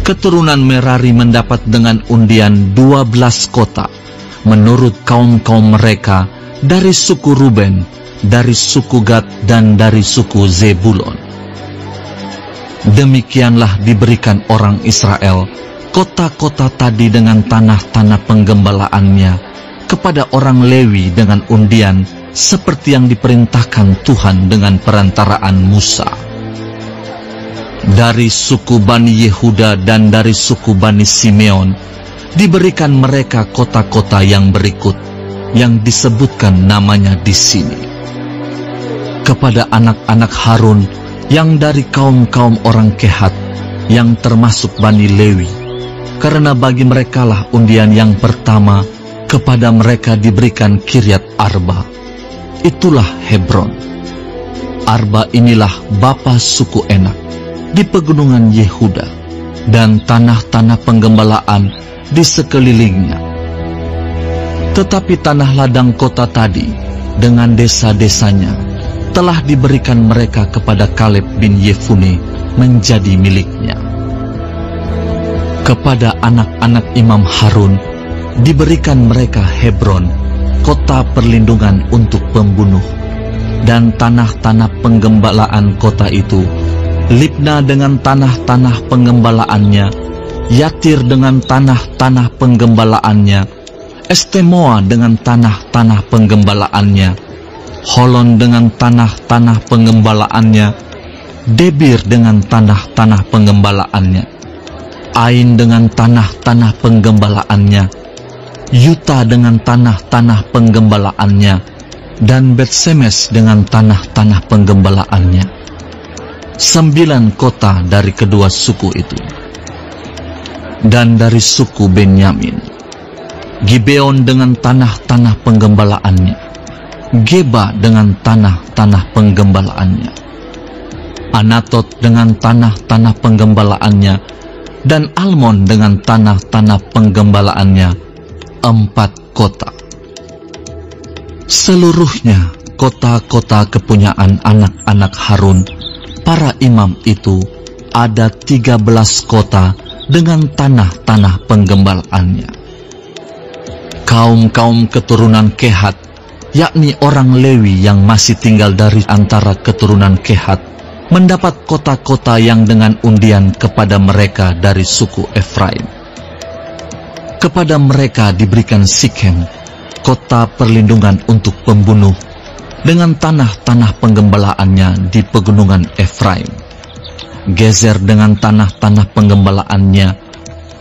Keturunan Merari mendapat dengan undian 12 kota menurut kaum-kaum mereka dari suku Ruben, dari suku Gad, dan dari suku Zebulon. Demikianlah diberikan orang Israel kota-kota tadi dengan tanah-tanah penggembalaannya kepada orang Lewi dengan undian seperti yang diperintahkan Tuhan dengan perantaraan Musa. Dari suku Bani Yehuda dan dari suku Bani Simeon diberikan mereka kota-kota yang berikut, yang disebutkan namanya di sini. Kepada anak-anak Harun yang dari kaum-kaum orang Kehat, yang termasuk Bani Lewi, karena bagi merekalah undian yang pertama, kepada mereka diberikan Kiryat Arba. Itulah Hebron. Arba inilah bapa suku Enak di pegunungan Yehuda, dan tanah-tanah penggembalaan di sekelilingnya. Tetapi tanah ladang kota tadi dengan desa-desanya telah diberikan mereka kepada Kaleb bin Yefune menjadi miliknya. Kepada anak-anak Imam Harun diberikan mereka Hebron, kota perlindungan untuk pembunuh, dan tanah-tanah penggembalaan kota itu, Libna dengan tanah-tanah penggembalaannya, Yatir dengan tanah-tanah penggembalaannya, Estemoa dengan tanah-tanah penggembalaannya, Holon dengan tanah-tanah penggembalaannya, Debir dengan tanah-tanah penggembalaannya, Ain dengan tanah-tanah penggembalaannya, Yuta dengan tanah-tanah penggembalaannya, dan Bet-Semes dengan tanah-tanah penggembalaannya. 9 kota dari kedua suku itu. Dan dari suku Benyamin, Gibeon dengan tanah-tanah penggembalaannya, Geba dengan tanah-tanah penggembalaannya, Anatot dengan tanah-tanah penggembalaannya, dan Almon dengan tanah-tanah penggembalaannya, 4 kota. Seluruhnya kota-kota kepunyaan anak-anak Harun, para imam itu, ada 13 kota dengan tanah-tanah penggembalaannya. Kaum-kaum keturunan Kehat, yakni orang Lewi yang masih tinggal dari antara keturunan Kehat, mendapat kota-kota yang dengan undian kepada mereka dari suku Efraim. Kepada mereka diberikan Sikhem, kota perlindungan untuk pembunuh, dengan tanah-tanah penggembalaannya di pegunungan Efraim, Gezer dengan tanah-tanah penggembalaannya,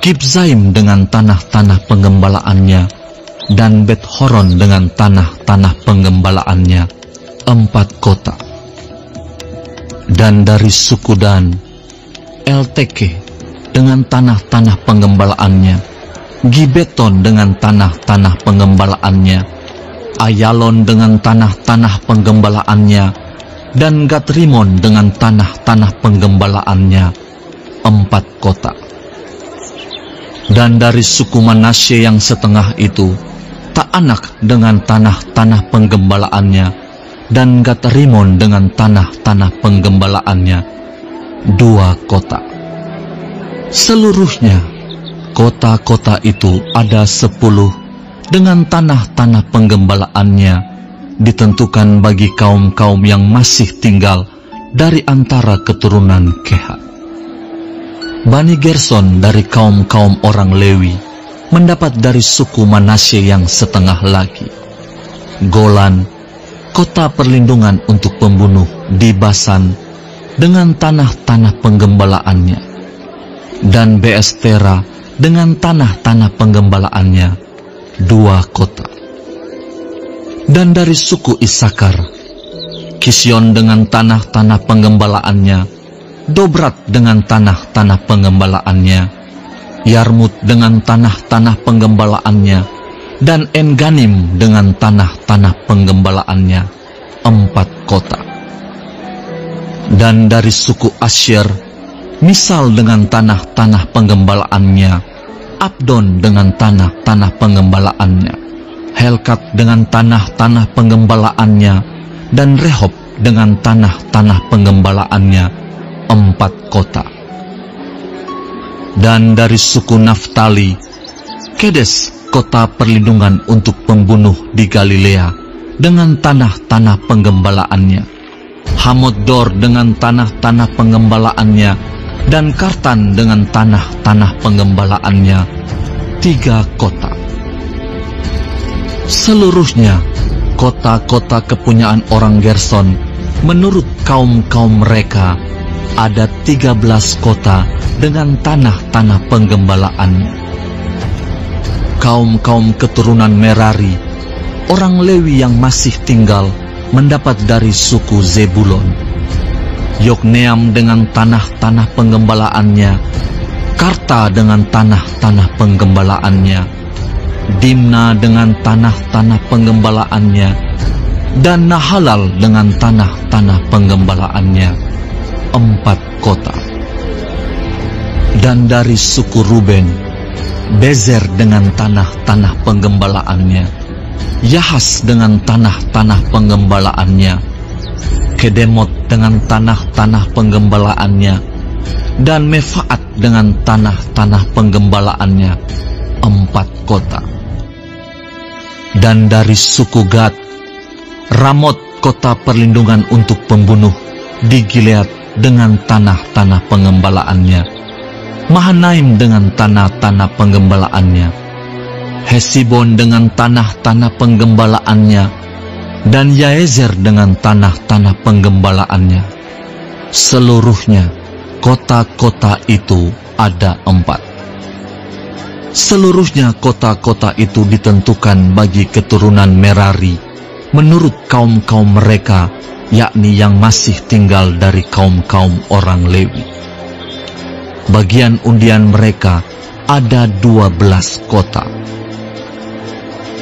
Kibzaim dengan tanah-tanah penggembalaannya, dan Bet-Horon dengan tanah-tanah penggembalaannya, 4 kota. Dan dari suku Dan, Elteke dengan tanah-tanah penggembalaannya, Gibeton dengan tanah-tanah penggembalaannya, Ayalon dengan tanah-tanah penggembalaannya, dan Gat-Rimon dengan tanah-tanah penggembalaannya, 4 kota. Dan dari suku Manasye yang setengah itu, Ta'anak dengan tanah-tanah penggembalaannya, dan Gat-Rimon dengan tanah-tanah penggembalaannya, 2 kota. Seluruhnya kota-kota itu ada 10 dengan tanah-tanah penggembalaannya, ditentukan bagi kaum-kaum yang masih tinggal dari antara keturunan Kehat. Bani Gerson dari kaum-kaum orang Lewi mendapat dari suku Manasye yang setengah lagi. Golan, kota perlindungan untuk pembunuh di Basan dengan tanah-tanah penggembalaannya, dan Beestera dengan tanah-tanah penggembalaannya, 2 kota. Dan dari suku Isakar, Kisyon dengan tanah-tanah penggembalaannya, Dobrat dengan tanah-tanah penggembalaannya, Yarmut dengan tanah-tanah penggembalaannya, dan En-Ganim dengan tanah-tanah penggembalaannya, 4 kota. Dan dari suku Asyer, Misal dengan tanah-tanah penggembalaannya, Abdon dengan tanah-tanah penggembalaannya, Helkat dengan tanah-tanah penggembalaannya, dan Rehob dengan tanah-tanah penggembalaannya, 4 kota. Dan dari suku Naftali, Kedes, kota perlindungan untuk pembunuh di Galilea, dengan tanah-tanah penggembalaannya, Hamoddor dengan tanah-tanah penggembalaannya, dan Kartan dengan tanah-tanah penggembalaannya, 3 kota. Seluruhnya kota-kota kepunyaan orang Gerson menurut kaum-kaum mereka ada 13 kota dengan tanah-tanah penggembalaannya. Kaum-kaum keturunan Merari, orang Lewi yang masih tinggal, mendapat dari suku Zebulon, Yokneam dengan tanah-tanah penggembalaannya, Karta dengan tanah-tanah penggembalaannya, Dimna dengan tanah-tanah penggembalaannya, dan Nahalal dengan tanah-tanah penggembalaannya, 4 kota. Dan dari suku Ruben, Bezer dengan tanah-tanah penggembalaannya, Yahas dengan tanah-tanah penggembalaannya, Kedemot dengan tanah-tanah penggembalaannya, dan Mefaat dengan tanah-tanah penggembalaannya, 4 kota. Dan dari suku Gad, Ramot, kota perlindungan untuk pembunuh di Gilead dengan tanah-tanah pengembalaannya, Mahanaim dengan tanah-tanah penggembalaannya, Hesibon dengan tanah-tanah penggembalaannya, dan Yaezer dengan tanah-tanah penggembalaannya. Seluruhnya kota-kota itu ada 4. Seluruhnya kota-kota itu ditentukan bagi keturunan Merari menurut kaum-kaum mereka, yakni yang masih tinggal dari kaum-kaum orang Lewi. Bagian undian mereka ada 12 kota.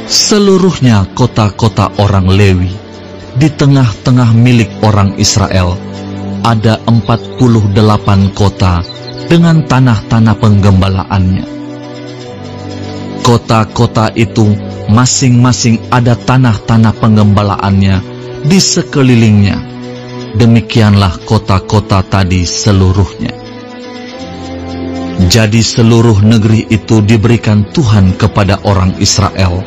Seluruhnya kota-kota orang Lewi di tengah-tengah milik orang Israel ada 48 kota dengan tanah-tanah penggembalaannya. Kota-kota itu masing-masing ada tanah-tanah penggembalaannya di sekelilingnya. Demikianlah kota-kota tadi seluruhnya. Jadi seluruh negeri itu diberikan Tuhan kepada orang Israel,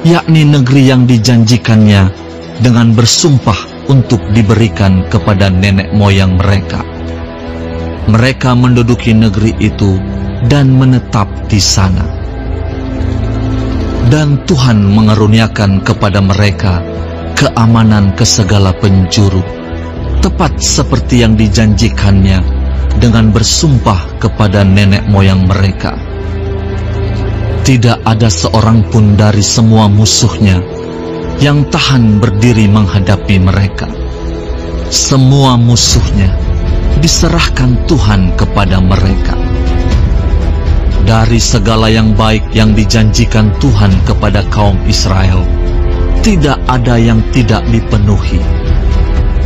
yakni negeri yang dijanjikannya dengan bersumpah untuk diberikan kepada nenek moyang mereka. Mereka menduduki negeri itu dan menetap di sana. Dan Tuhan mengaruniakan kepada mereka keamanan ke segala penjuru, tepat seperti yang dijanjikannya dengan bersumpah kepada nenek moyang mereka. Tidak ada seorang pun dari semua musuhnya yang tahan berdiri menghadapi mereka. Semua musuhnya diserahkan Tuhan kepada mereka. Dari segala yang baik yang dijanjikan Tuhan kepada kaum Israel, tidak ada yang tidak dipenuhi.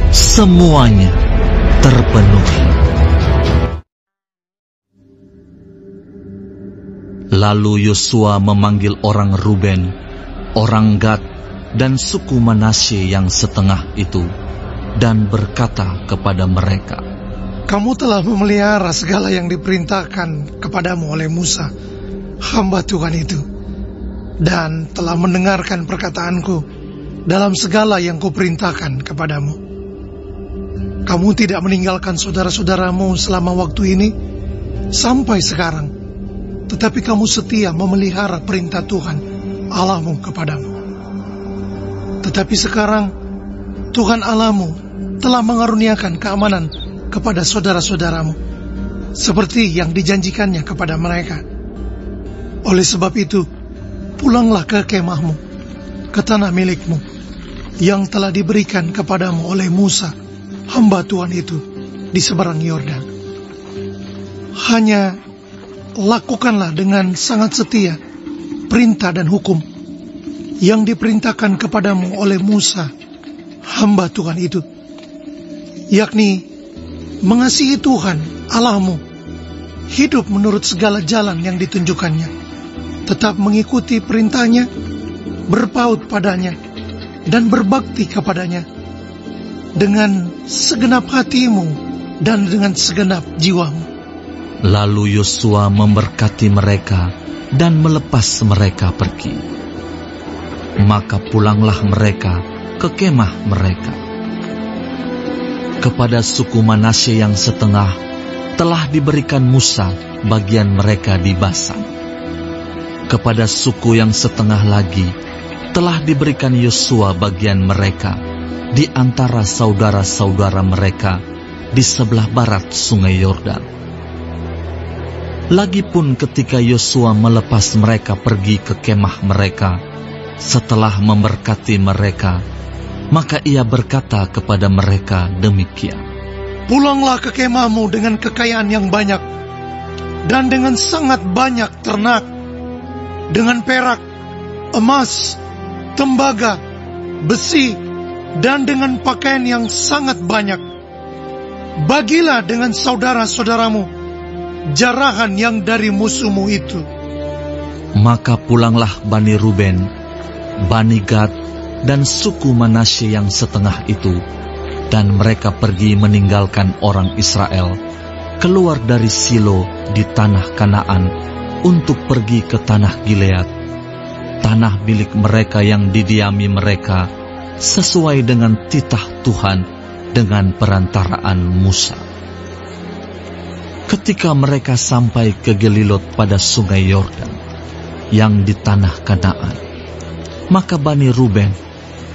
Semuanya terpenuhi. Lalu Yosua memanggil orang Ruben, orang Gad, dan suku Manasye yang setengah itu, dan berkata kepada mereka, "Kamu telah memelihara segala yang diperintahkan kepadamu oleh Musa, hamba Tuhan itu, dan telah mendengarkan perkataanku dalam segala yang kuperintahkan kepadamu. Kamu tidak meninggalkan saudara-saudaramu selama waktu ini sampai sekarang, tetapi kamu setia memelihara perintah Tuhan Allahmu kepadamu. Tetapi sekarang Tuhan Allahmu telah mengaruniakan keamanan kepada saudara-saudaramu, seperti yang dijanjikannya kepada mereka. Oleh sebab itu, pulanglah ke kemahmu, ke tanah milikmu, yang telah diberikan kepadamu oleh Musa, hamba Tuhan itu, di seberang Yordan. Hanya lakukanlah dengan sangat setia perintah dan hukum yang diperintahkan kepadamu oleh Musa, hamba Tuhan itu, yakni mengasihi Tuhan Allahmu, hidup menurut segala jalan yang ditunjukkannya, tetap mengikuti perintahnya, berpaut padanya, dan berbakti kepadanya dengan segenap hatimu dan dengan segenap jiwamu. Lalu Yosua memberkati mereka dan melepas mereka pergi. Maka pulanglah mereka ke kemah mereka. Kepada suku Manasye yang setengah telah diberikan Musa bagian mereka di Basan. Kepada suku yang setengah lagi telah diberikan Yosua bagian mereka di antara saudara-saudara mereka di sebelah barat sungai Yordan. Lagipun ketika Yosua melepas mereka pergi ke kemah mereka, setelah memberkati mereka, maka ia berkata kepada mereka demikian: Pulanglah ke kemahmu dengan kekayaan yang banyak, dan dengan sangat banyak ternak, dengan perak, emas, tembaga, besi, dan dengan pakaian yang sangat banyak. Bagilah dengan saudara-saudaramu jarahan yang dari musuhmu itu. Maka pulanglah Bani Ruben, Bani Gad, dan suku Manasye yang setengah itu, dan mereka pergi meninggalkan orang Israel, keluar dari Silo di tanah Kanaan, untuk pergi ke tanah Gilead, tanah milik mereka yang didiami mereka, sesuai dengan titah Tuhan dengan perantaraan Musa. Ketika mereka sampai ke Gelilot pada sungai Yordan, yang di tanah Kanaan, maka Bani Ruben,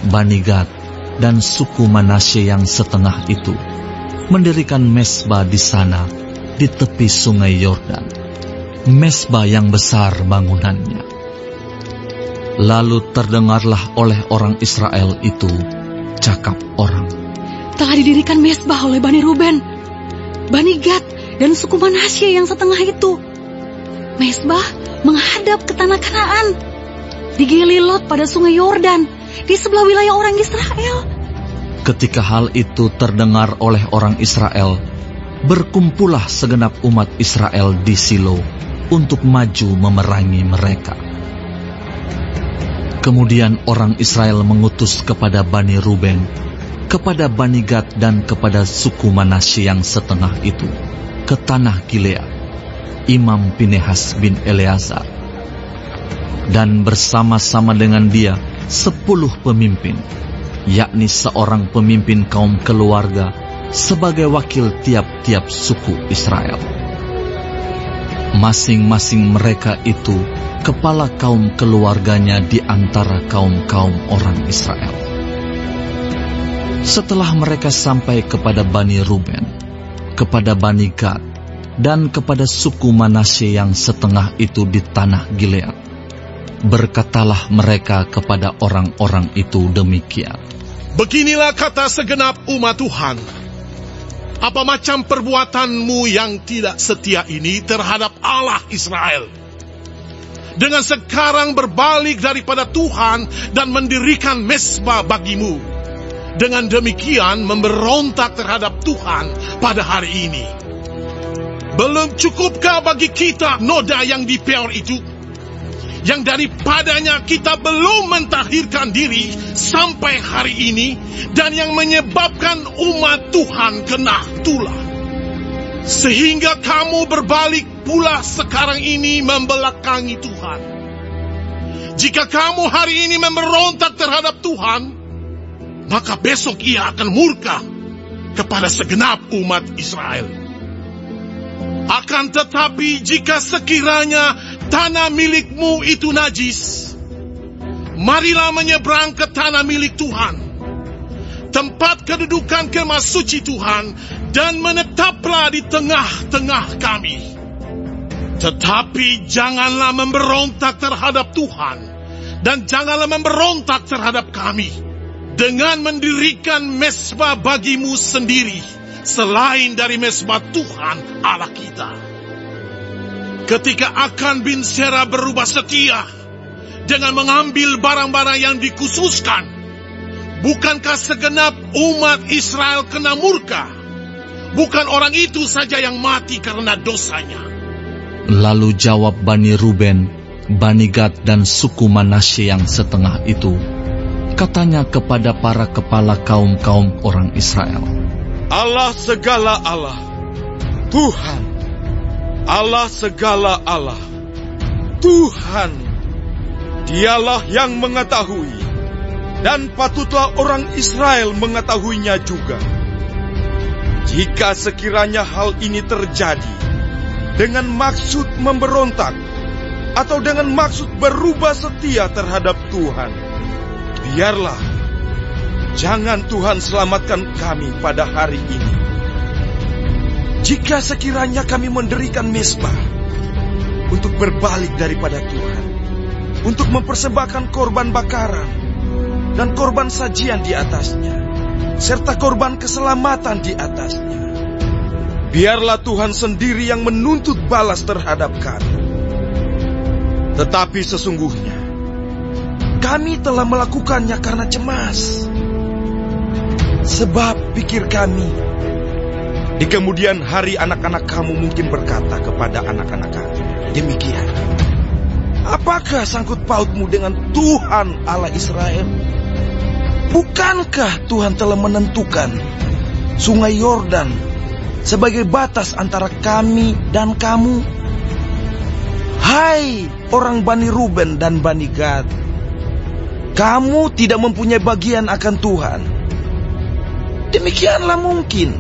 Bani Gad, dan suku Manasye yang setengah itu mendirikan mezbah di sana, di tepi sungai Yordan, mezbah yang besar bangunannya. Lalu terdengarlah oleh orang Israel itu cakap orang, telah didirikan mezbah oleh Bani Ruben, Bani Gad, dan suku Manasye yang setengah itu. Mezbah menghadap ke tanah Kanaan, di Gelilot pada sungai Yordan, di sebelah wilayah orang Israel. Ketika hal itu terdengar oleh orang Israel, berkumpullah segenap umat Israel di Silo untuk maju memerangi mereka. Kemudian orang Israel mengutus kepada Bani Ruben, kepada Bani Gad, dan kepada suku Manasye yang setengah itu ke tanah Gilead, Imam Pinehas bin Eleazar, dan bersama-sama dengan dia 10 pemimpin, yakni seorang pemimpin kaum keluarga sebagai wakil tiap-tiap suku Israel. Masing-masing mereka itu kepala kaum keluarganya di antara kaum-kaum orang Israel. Setelah mereka sampai kepada Bani Ruben, kepada Bani Gad, dan kepada suku Manasye yang setengah itu di tanah Gilead, berkatalah mereka kepada orang-orang itu demikian: Beginilah kata segenap umat Tuhan, apa macam perbuatanmu yang tidak setia ini terhadap Allah Israel, dengan sekarang berbalik daripada Tuhan dan mendirikan mezbah bagimu, dengan demikian memberontak terhadap Tuhan pada hari ini. Belum cukupkah bagi kita noda yang di Peor itu, yang daripadanya kita belum mentahirkan diri sampai hari ini, dan yang menyebabkan umat Tuhan kena tulah, sehingga kamu berbalik pula sekarang ini membelakangi Tuhan? Jika kamu hari ini memberontak terhadap Tuhan maka besok ia akan murka kepada segenap umat Israel. Akan tetapi jika sekiranya tanah milikmu itu najis, marilah menyeberang ke tanah milik Tuhan, tempat kedudukan kemah suci Tuhan, dan menetaplah di tengah-tengah kami. Tetapi janganlah memberontak terhadap Tuhan, dan janganlah memberontak terhadap kami, dengan mendirikan mezbah bagimu sendiri, selain dari mezbah Tuhan Allah kita. Ketika Akan bin Zerah berubah setia dengan mengambil barang-barang yang dikhususkan, bukankah segenap umat Israel kena murka? Bukan orang itu saja yang mati karena dosanya. Lalu jawab Bani Ruben, Bani Gad dan suku Manasye yang setengah itu, katanya kepada para kepala kaum-kaum orang Israel, Allah segala Allah, Tuhan, Allah segala Allah, Tuhan, Dialah yang mengetahui, dan patutlah orang Israel mengetahuinya juga. Jika sekiranya hal ini terjadi dengan maksud memberontak atau dengan maksud berubah setia terhadap Tuhan, biarlah, jangan Tuhan selamatkan kami pada hari ini. Jika sekiranya kami mendirikan mezbah untuk berbalik daripada Tuhan, untuk mempersembahkan korban bakaran dan korban sajian di atasnya, serta korban keselamatan di atasnya, biarlah Tuhan sendiri yang menuntut balas terhadap kami. Tetapi sesungguhnya kami telah melakukannya karena cemas. Sebab pikir kami, di kemudian hari anak-anak kamu mungkin berkata kepada anak-anak kami demikian, apakah sangkut pautmu dengan Tuhan Allah Israel? Bukankah Tuhan telah menentukan sungai Yordan sebagai batas antara kami dan kamu? Hai orang Bani Ruben dan Bani Gad, kamu tidak mempunyai bagian akan Tuhan. Demikianlah mungkin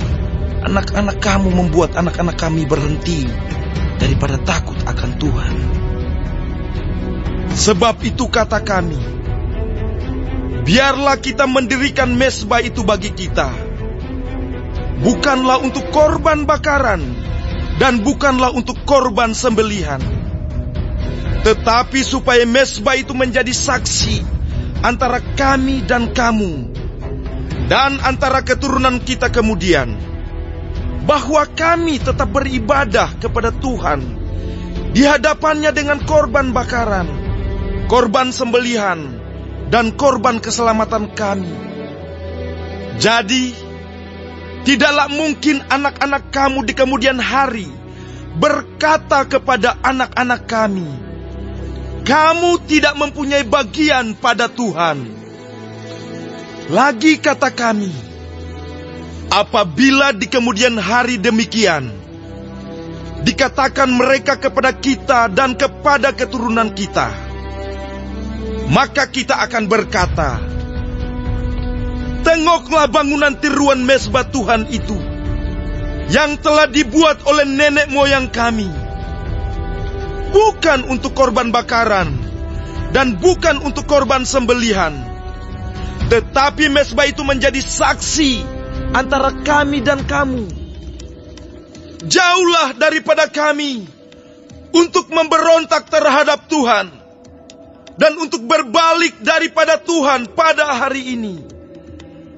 anak-anak kamu membuat anak-anak kami berhenti daripada takut akan Tuhan. Sebab itu kata kami, biarlah kita mendirikan mezbah itu bagi kita, bukanlah untuk korban bakaran dan bukanlah untuk korban sembelihan, tetapi supaya mezbah itu menjadi saksi antara kami dan kamu, dan antara keturunan kita kemudian, bahwa kami tetap beribadah kepada Tuhan di hadapannya dengan korban bakaran, korban sembelihan, dan korban keselamatan kami. Jadi, tidaklah mungkin anak-anak kamu di kemudian hari berkata kepada anak-anak kami, kamu tidak mempunyai bagian pada Tuhan. Lagi kata kami, apabila di kemudian hari demikian dikatakan mereka kepada kita dan kepada keturunan kita, maka kita akan berkata, tengoklah bangunan tiruan mezbah Tuhan itu yang telah dibuat oleh nenek moyang kami, bukan untuk korban bakaran dan bukan untuk korban sembelihan, tetapi mezbah itu menjadi saksi antara kami dan kamu. Jauhlah daripada kami untuk memberontak terhadap Tuhan dan untuk berbalik daripada Tuhan pada hari ini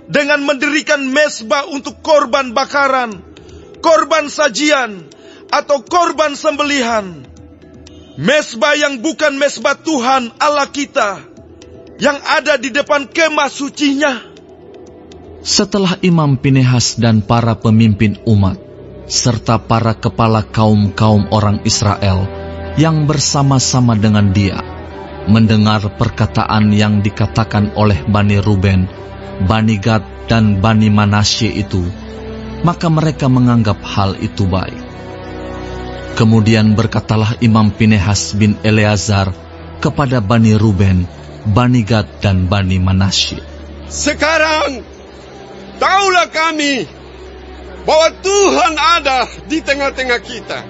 dengan mendirikan mezbah untuk korban bakaran, korban sajian, atau korban sembelihan. Mezbah yang bukan mezbah Tuhan Allah kita yang ada di depan kemah sucinya. Setelah Imam Pinehas dan para pemimpin umat, serta para kepala kaum-kaum orang Israel yang bersama-sama dengan dia, mendengar perkataan yang dikatakan oleh Bani Ruben, Bani Gad, dan Bani Manasye itu, maka mereka menganggap hal itu baik. Kemudian berkatalah Imam Pinehas bin Eleazar kepada Bani Ruben, Bani Gad, dan Bani Manasye, Sekarang, taulah kami bahwa Tuhan ada di tengah-tengah kita.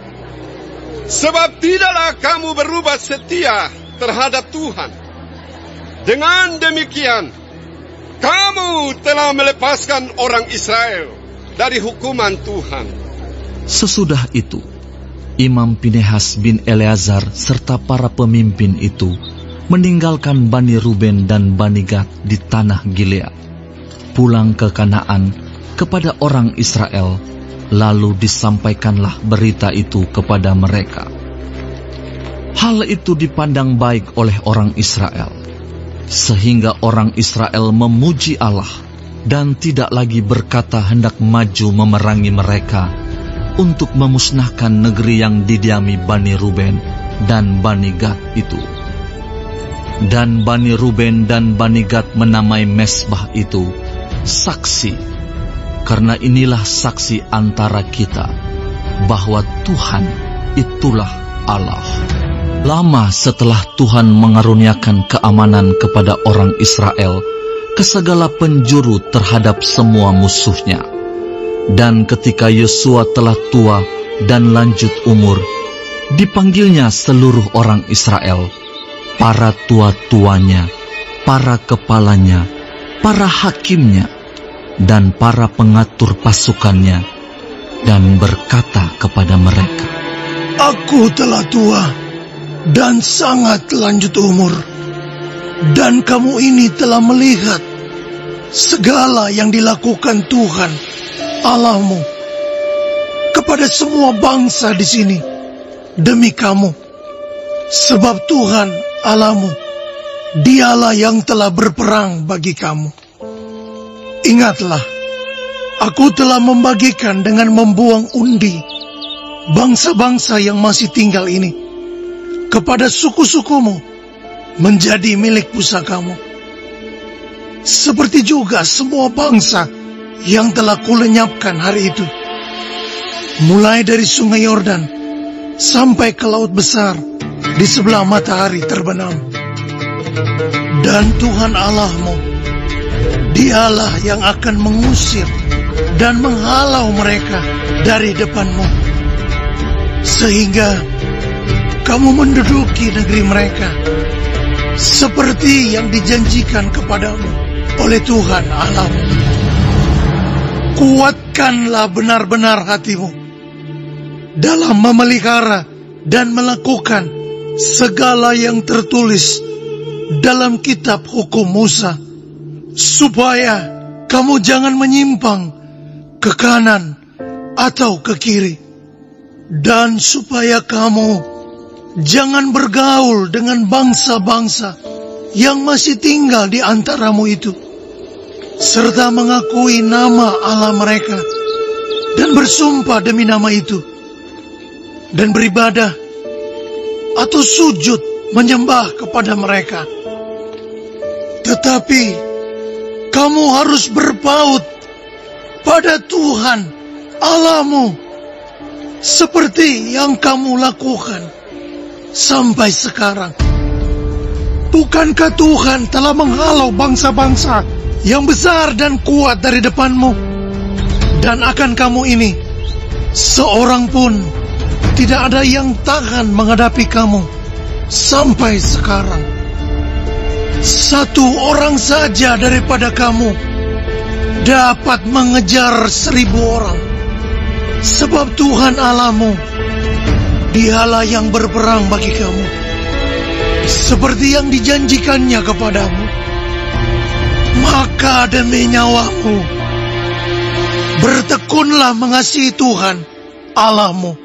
Sebab tidaklah kamu berubah setia terhadap Tuhan. Dengan demikian, kamu telah melepaskan orang Israel dari hukuman Tuhan. Sesudah itu, Imam Pinehas bin Eleazar serta para pemimpin itu meninggalkan Bani Ruben dan Bani Gad di tanah Gilead, pulang ke Kanaan kepada orang Israel, lalu disampaikanlah berita itu kepada mereka. Hal itu dipandang baik oleh orang Israel, sehingga orang Israel memuji Allah dan tidak lagi berkata hendak maju memerangi mereka untuk memusnahkan negeri yang didiami Bani Ruben dan Bani Gad itu. Dan Bani Ruben dan Bani Gad menamai mezbah itu saksi, karena inilah saksi antara kita bahwa Tuhan itulah Allah. Lama setelah Tuhan mengaruniakan keamanan kepada orang Israel ke segala penjuru terhadap semua musuhnya, dan ketika Yosua telah tua dan lanjut umur, dipanggilnya seluruh orang Israel, para tua-tuanya, para kepalanya, para hakimnya, dan para pengatur pasukannya, dan berkata kepada mereka, Aku telah tua dan sangat lanjut umur, dan kamu ini telah melihat segala yang dilakukan Tuhan Allahmu kepada semua bangsa di sini demi kamu, sebab Tuhan Allahmu, Dialah yang telah berperang bagi kamu. Ingatlah, aku telah membagikan dengan membuang undi bangsa-bangsa yang masih tinggal ini kepada suku-sukumu menjadi milik pusakamu. Seperti juga semua bangsa yang telah kulenyapkan hari itu, mulai dari sungai Yordan sampai ke laut besar di sebelah matahari terbenam. Dan Tuhan Allahmu, Dialah yang akan mengusir dan menghalau mereka dari depanmu, sehingga kamu menduduki negeri mereka seperti yang dijanjikan kepadamu oleh Tuhan Allahmu. Kuatkanlah benar-benar hatimu dalam memelihara dan melakukan segala yang tertulis dalam kitab hukum Musa, supaya kamu jangan menyimpang ke kanan atau ke kiri, dan supaya kamu jangan bergaul dengan bangsa-bangsa yang masih tinggal di antaramu itu, serta mengakui nama Allah mereka dan bersumpah demi nama itu, dan beribadah atau sujud menyembah kepada mereka. Tetapi kamu harus berpaut pada Tuhan Allahmu seperti yang kamu lakukan sampai sekarang. Bukankah Tuhan telah menghalau bangsa-bangsa yang besar dan kuat dari depanmu? Dan akan kamu ini, seorang pun tidak ada yang tahan menghadapi kamu sampai sekarang. Satu orang saja daripada kamu dapat mengejar 1000 orang, sebab Tuhan Allahmu, Dialah yang berperang bagi kamu, seperti yang dijanjikannya kepadamu. Maka demi nyawamu, bertekunlah mengasihi Tuhan Allahmu.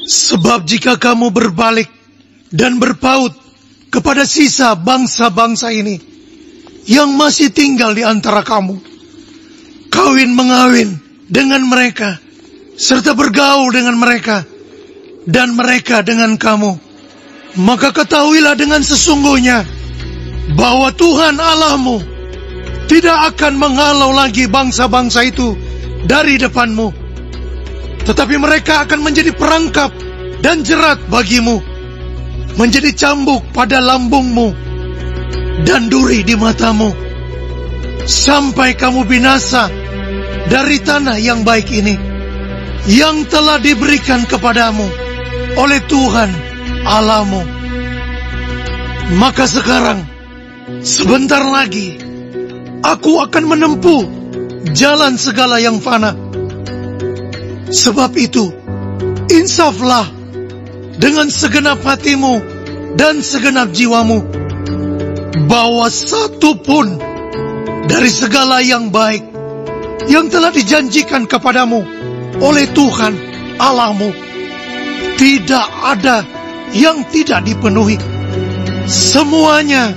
Sebab jika kamu berbalik dan berpaut kepada sisa bangsa-bangsa ini yang masih tinggal di antara kamu, kawin-mengawin dengan mereka, serta bergaul dengan mereka, dan mereka dengan kamu, maka ketahuilah dengan sesungguhnya bahwa Tuhan Allahmu tidak akan menghalau lagi bangsa-bangsa itu dari depanmu, tetapi mereka akan menjadi perangkap dan jerat bagimu, menjadi cambuk pada lambungmu dan duri di matamu, sampai kamu binasa dari tanah yang baik ini, yang telah diberikan kepadamu oleh Tuhan Allahmu. Maka sekarang, sebentar lagi, aku akan menempuh jalan segala yang fana. Sebab itu, insaflah dengan segenap hatimu dan segenap jiwamu, bahwa satu pun dari segala yang baik yang telah dijanjikan kepadamu oleh Tuhan Allahmu, tidak ada yang tidak dipenuhi. Semuanya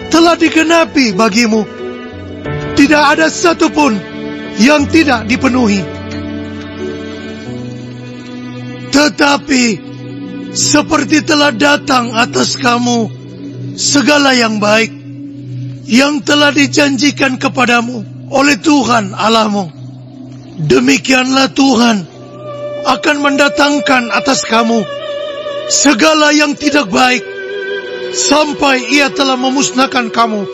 telah digenapi bagimu. Tidak ada satu pun yang tidak dipenuhi. Tetapi seperti telah datang atas kamu segala yang baik yang telah dijanjikan kepadamu oleh Tuhan Allahmu, demikianlah Tuhan akan mendatangkan atas kamu segala yang tidak baik, sampai Ia telah memusnahkan kamu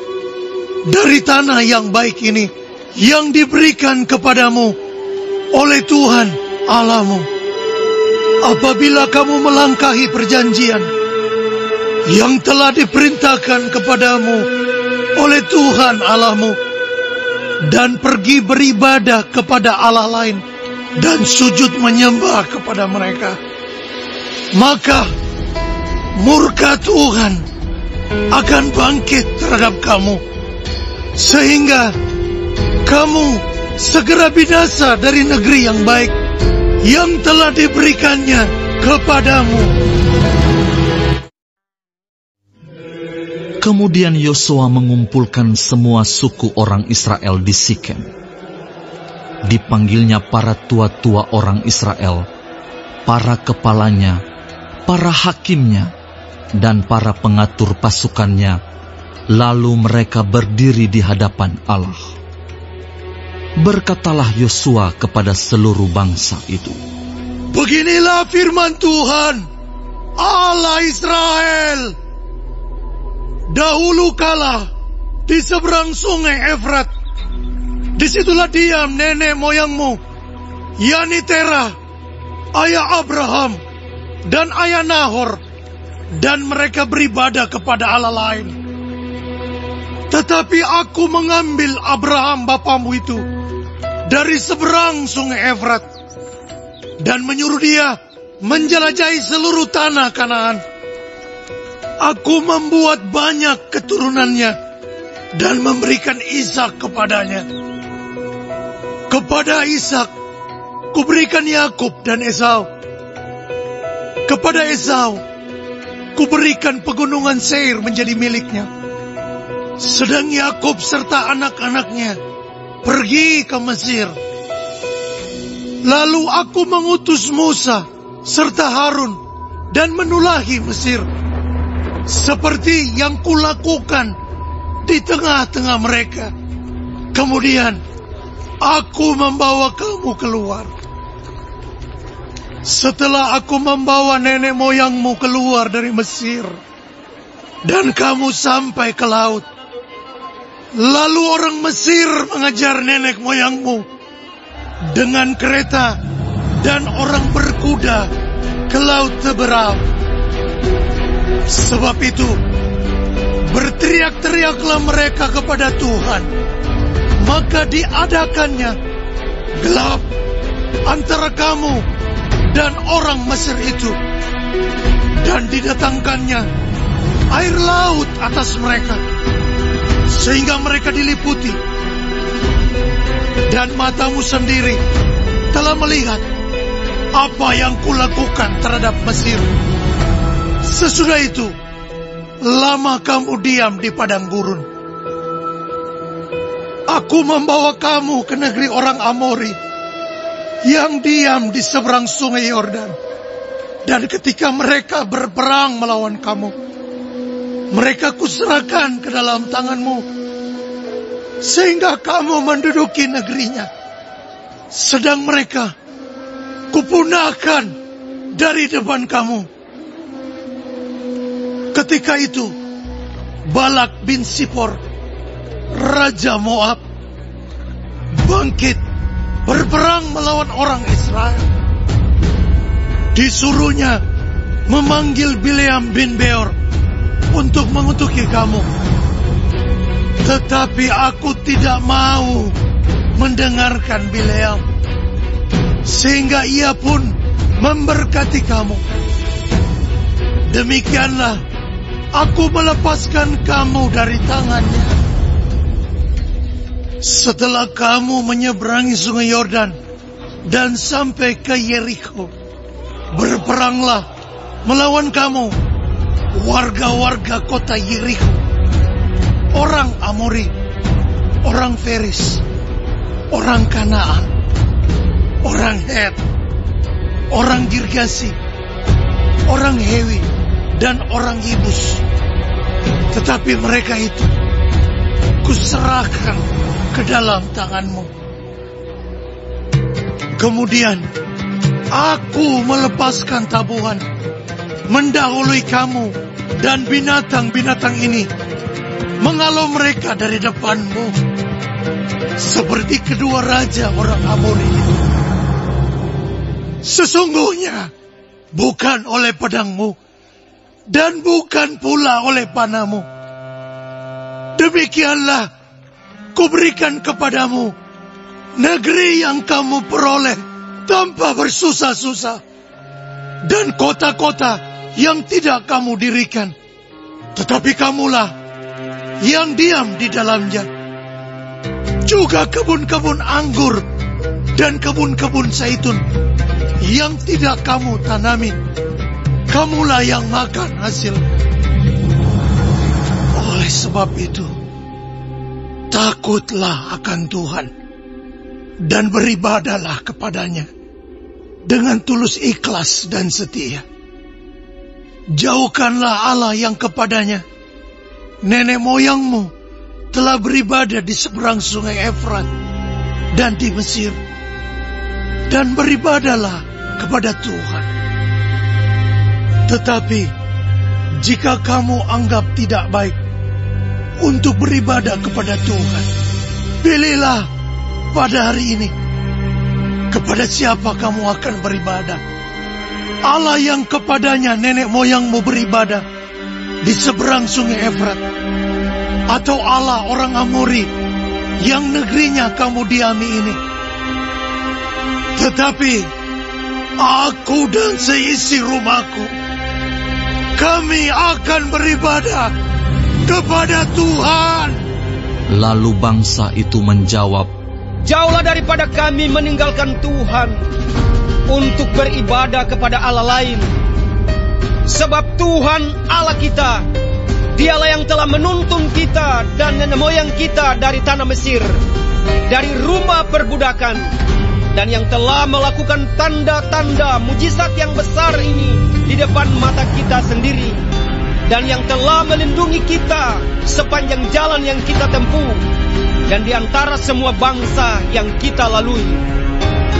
dari tanah yang baik ini yang diberikan kepadamu oleh Tuhan Allahmu. Apabila kamu melangkahi perjanjian yang telah diperintahkan kepadamu oleh Tuhan Allahmu, dan pergi beribadah kepada Allah lain dan sujud menyembah kepada mereka, maka murka Tuhan akan bangkit terhadap kamu, sehingga kamu segera binasa dari negeri yang baik yang telah diberikannya kepadamu. Kemudian Yosua mengumpulkan semua suku orang Israel di Sikem. Dipanggilnya para tua-tua orang Israel, para kepalanya, para hakimnya, dan para pengatur pasukannya. Lalu mereka berdiri di hadapan Allah. Berkatalah Yosua kepada seluruh bangsa itu, beginilah firman Tuhan, Allah Israel. Dahulu kala di seberang sungai Efrat, disitulah diam nenek moyangmu, yakni Terah, ayah Abraham, dan ayah Nahor, dan mereka beribadah kepada Allah lain. Tetapi aku mengambil Abraham bapamu itu dari seberang sungai Efrat, dan menyuruh dia menjelajahi seluruh tanah Kanaan. Aku membuat banyak keturunannya dan memberikan Ishak kepadanya. Kepada Ishak kuberikan Yakub dan Esau. Kepada Esau kuberikan pegunungan Seir menjadi miliknya. Sedang Yakub serta anak-anaknya pergi ke Mesir. Lalu aku mengutus Musa serta Harun dan menulahi Mesir, seperti yang kulakukan di tengah-tengah mereka. Kemudian aku membawa kamu keluar. Setelah aku membawa nenek moyangmu keluar dari Mesir, dan kamu sampai ke laut, lalu orang Mesir mengejar nenek moyangmu dengan kereta dan orang berkuda ke laut Teberau. Sebab itu, berteriak-teriaklah mereka kepada Tuhan, maka diadakannya gelap antara kamu dan orang Mesir itu, dan didatangkannya air laut atas mereka, sehingga mereka diliputi. Dan matamu sendiri telah melihat apa yang kulakukan terhadap Mesir. Sesudah itu, lama kamu diam di padang gurun. Aku membawa kamu ke negeri orang Amori yang diam di seberang sungai Yordan. Dan ketika mereka berperang melawan kamu, mereka kuserahkan ke dalam tanganmu, sehingga kamu menduduki negerinya. Sedang mereka kupunahkan dari depan kamu. Ketika itu, Balak bin Sipor, Raja Moab, bangkit berperang melawan orang Israel. Disuruhnya memanggil Bileam bin Beor untuk mengutuki kamu. Tetapi aku tidak mau mendengarkan Bileam, sehingga ia pun memberkati kamu. Demikianlah aku melepaskan kamu dari tangannya. Setelah kamu menyeberangi sungai Yordan dan sampai ke Yeriko, berperanglah melawan kamu warga-warga kota Yeriko, orang Amori, orang Feris, orang Kanaan, orang Het, orang Girgasi, orang Hewi, dan orang Yebus. Tetapi mereka itu kuserahkan ke dalam tanganmu. Kemudian aku melepaskan tabuhan mendahului kamu dan binatang-binatang ini, menghalau mereka dari depanmu, seperti kedua raja orang Amori itu. Sesungguhnya bukan oleh pedangmu dan bukan pula oleh panahmu. Demikianlah kuberikan kepadamu negeri yang kamu peroleh tanpa bersusah-susah, dan kota-kota yang tidak kamu dirikan, tetapi kamulah yang diam di dalamnya. Juga kebun-kebun anggur dan kebun-kebun zaitun yang tidak kamu tanami, kamulah yang makan hasil. Oleh sebab itu, takutlah akan Tuhan dan beribadahlah kepadanya dengan tulus ikhlas dan setia. Jauhkanlah Allah yang kepadanya nenek moyangmu telah beribadah di seberang sungai Efrat dan di Mesir, dan beribadahlah kepada Tuhan. Tetapi jika kamu anggap tidak baik untuk beribadah kepada Tuhan, pilihlah pada hari ini kepada siapa kamu akan beribadah. Allah yang kepadanya nenek moyangmu beribadah di seberang sungai Efrat, atau Allah orang Amori yang negerinya kamu diami ini. Tetapi aku dan seisi rumahku, kami akan beribadah kepada Tuhan. Lalu bangsa itu menjawab, jauhlah daripada kami meninggalkan Tuhan untuk beribadah kepada Allah lain. Sebab Tuhan Allah kita, Dialah yang telah menuntun kita dan nenek moyang kita dari tanah Mesir, dari rumah perbudakan, dan yang telah melakukan tanda-tanda mujizat yang besar ini di depan mata kita sendiri, dan yang telah melindungi kita sepanjang jalan yang kita tempuh, dan di antara semua bangsa yang kita lalui.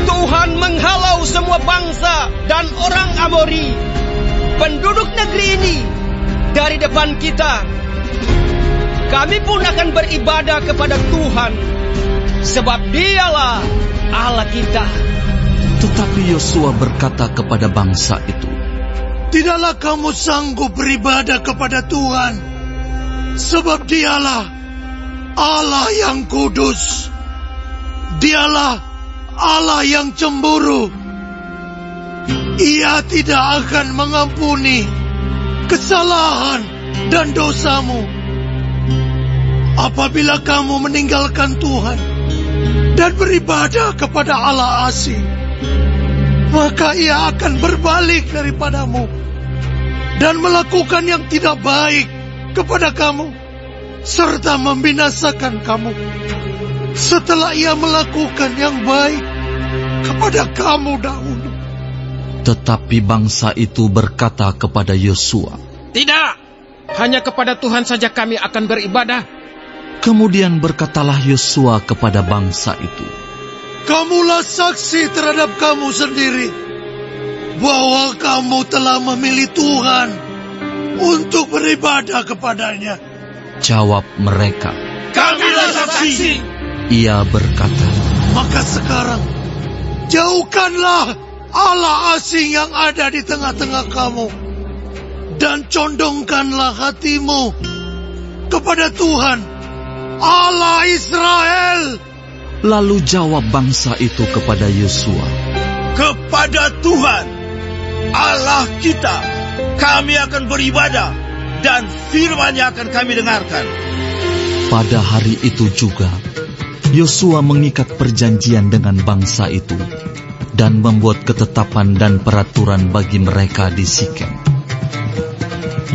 Tuhan menghalau semua bangsa dan orang Amori, penduduk negeri ini, dari depan kita. Kami pun akan beribadah kepada Tuhan, sebab Dialah Allah kita. Tetapi Yosua berkata kepada bangsa itu, tidaklah kamu sanggup beribadah kepada Tuhan, sebab Dialah Allah yang kudus. Dialah Allah yang cemburu. Ia tidak akan mengampuni kesalahan dan dosamu. Apabila kamu meninggalkan Tuhan dan beribadah kepada Allah asing, maka Ia akan berbalik daripadamu dan melakukan yang tidak baik kepada kamu, serta membinasakan kamu, setelah Ia melakukan yang baik kepada kamu dahulu. Tetapi bangsa itu berkata kepada Yosua, tidak, hanya kepada Tuhan saja kami akan beribadah. Kemudian berkatalah Yosua kepada bangsa itu, kamulah saksi terhadap kamu sendiri bahwa kamu telah memilih Tuhan untuk beribadah kepadanya. Jawab mereka, kamilah saksi. Ia berkata, Maka sekarang jauhkanlah Allah asing yang ada di tengah-tengah kamu, dan condongkanlah hatimu kepada Tuhan, Allah Israel. Lalu jawab bangsa itu kepada Yosua, kepada Tuhan, Allah kita, kami akan beribadah, dan firman-Nya akan kami dengarkan. Pada hari itu juga, Yosua mengikat perjanjian dengan bangsa itu, dan membuat ketetapan dan peraturan bagi mereka di Sikem.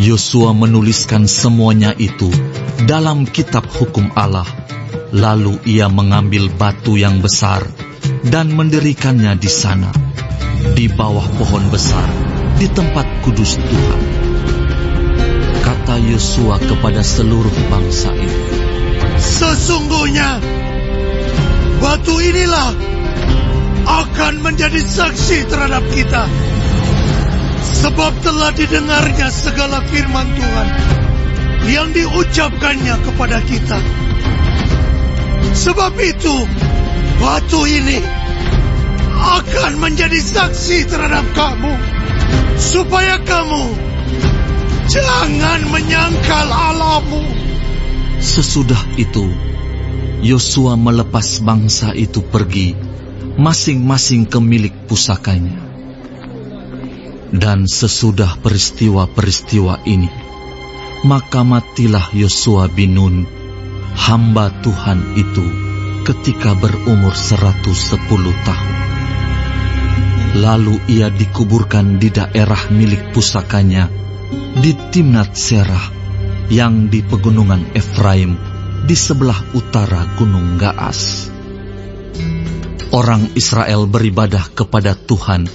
Yosua menuliskan semuanya itu dalam kitab hukum Allah. Lalu ia mengambil batu yang besar dan mendirikannya di sana, di bawah pohon besar, di tempat kudus Tuhan. Kata Yosua kepada seluruh bangsa itu, sesungguhnya batu inilah akan menjadi saksi terhadap kita, sebab telah didengarnya segala firman Tuhan yang diucapkannya kepada kita. Sebab itu, batu ini akan menjadi saksi terhadap kamu, supaya kamu jangan menyangkal Allahmu. Sesudah itu, Yosua melepas bangsa itu pergi, masing-masing ke milik pusakanya. Dan sesudah peristiwa-peristiwa ini, maka matilah Yosua bin Nun, hamba Tuhan itu, ketika berumur 110 tahun. Lalu ia dikuburkan di daerah milik pusakanya, di Timnat Serah, yang di pegunungan Efraim, di sebelah utara Gunung Gaas. Orang Israel beribadah kepada Tuhan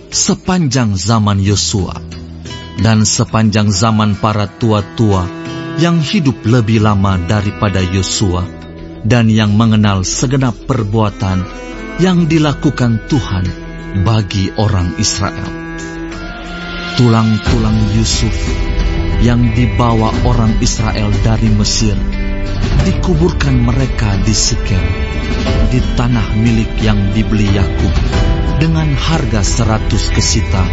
sepanjang zaman Yosua, dan sepanjang zaman para tua-tua yang hidup lebih lama daripada Yosua, dan yang mengenal segenap perbuatan yang dilakukan Tuhan bagi orang Israel. Tulang-tulang Yusuf yang dibawa orang Israel dari Mesir dikuburkan mereka di Sikem, di tanah milik yang dibeli Yakub dengan harga 100 kesita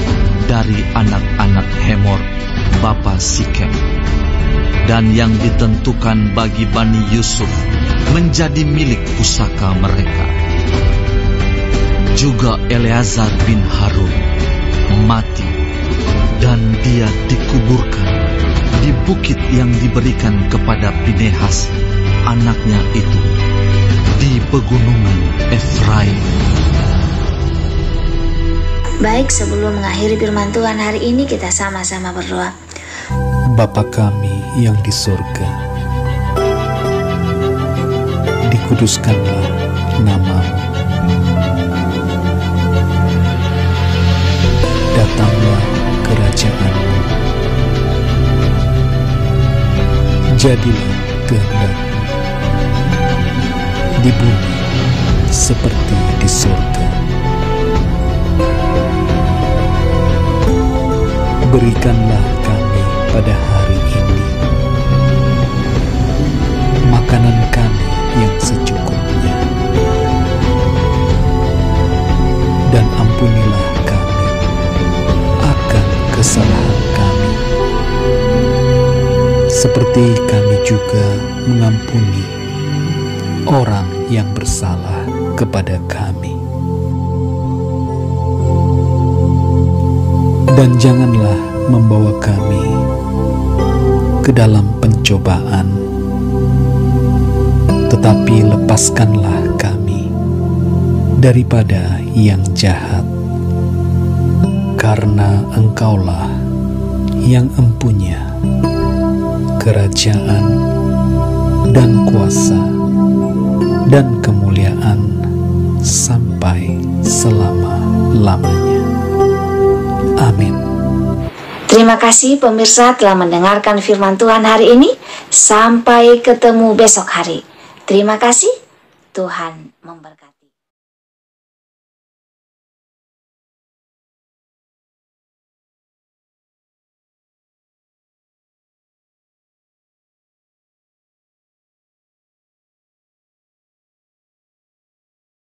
dari anak-anak Hemor, bapa Sikem, dan yang ditentukan bagi Bani Yusuf menjadi milik pusaka mereka. Juga Eleazar bin Harun mati, dan dia dikuburkan di bukit yang diberikan kepada Pinehas, anaknya itu, di pegunungan Efraim. Baik, sebelum mengakhiri firman Tuhan hari ini, kita sama-sama berdoa. Bapa kami yang di surga, dikuduskanlah nama-Mu. Datanglah kerajaan-Mu. Jadilah kehendak-Mu di bumi seperti di surga. Berikanlah kami pada hari ini makanan kami yang secukupnya, dan ampunilah kami akan kesalahan kami, seperti kami juga mengampuni orang yang bersalah kepada kami. Dan janganlah membawa kami ke dalam pencobaan, tetapi lepaskanlah kami daripada yang jahat, karena Engkaulah yang empunya kerajaan dan kuasa dan kemuliaan sampai selama-lamanya. Amin. Terima kasih pemirsa telah mendengarkan firman Tuhan hari ini. Sampai ketemu besok hari. Terima kasih. Tuhan memberkati.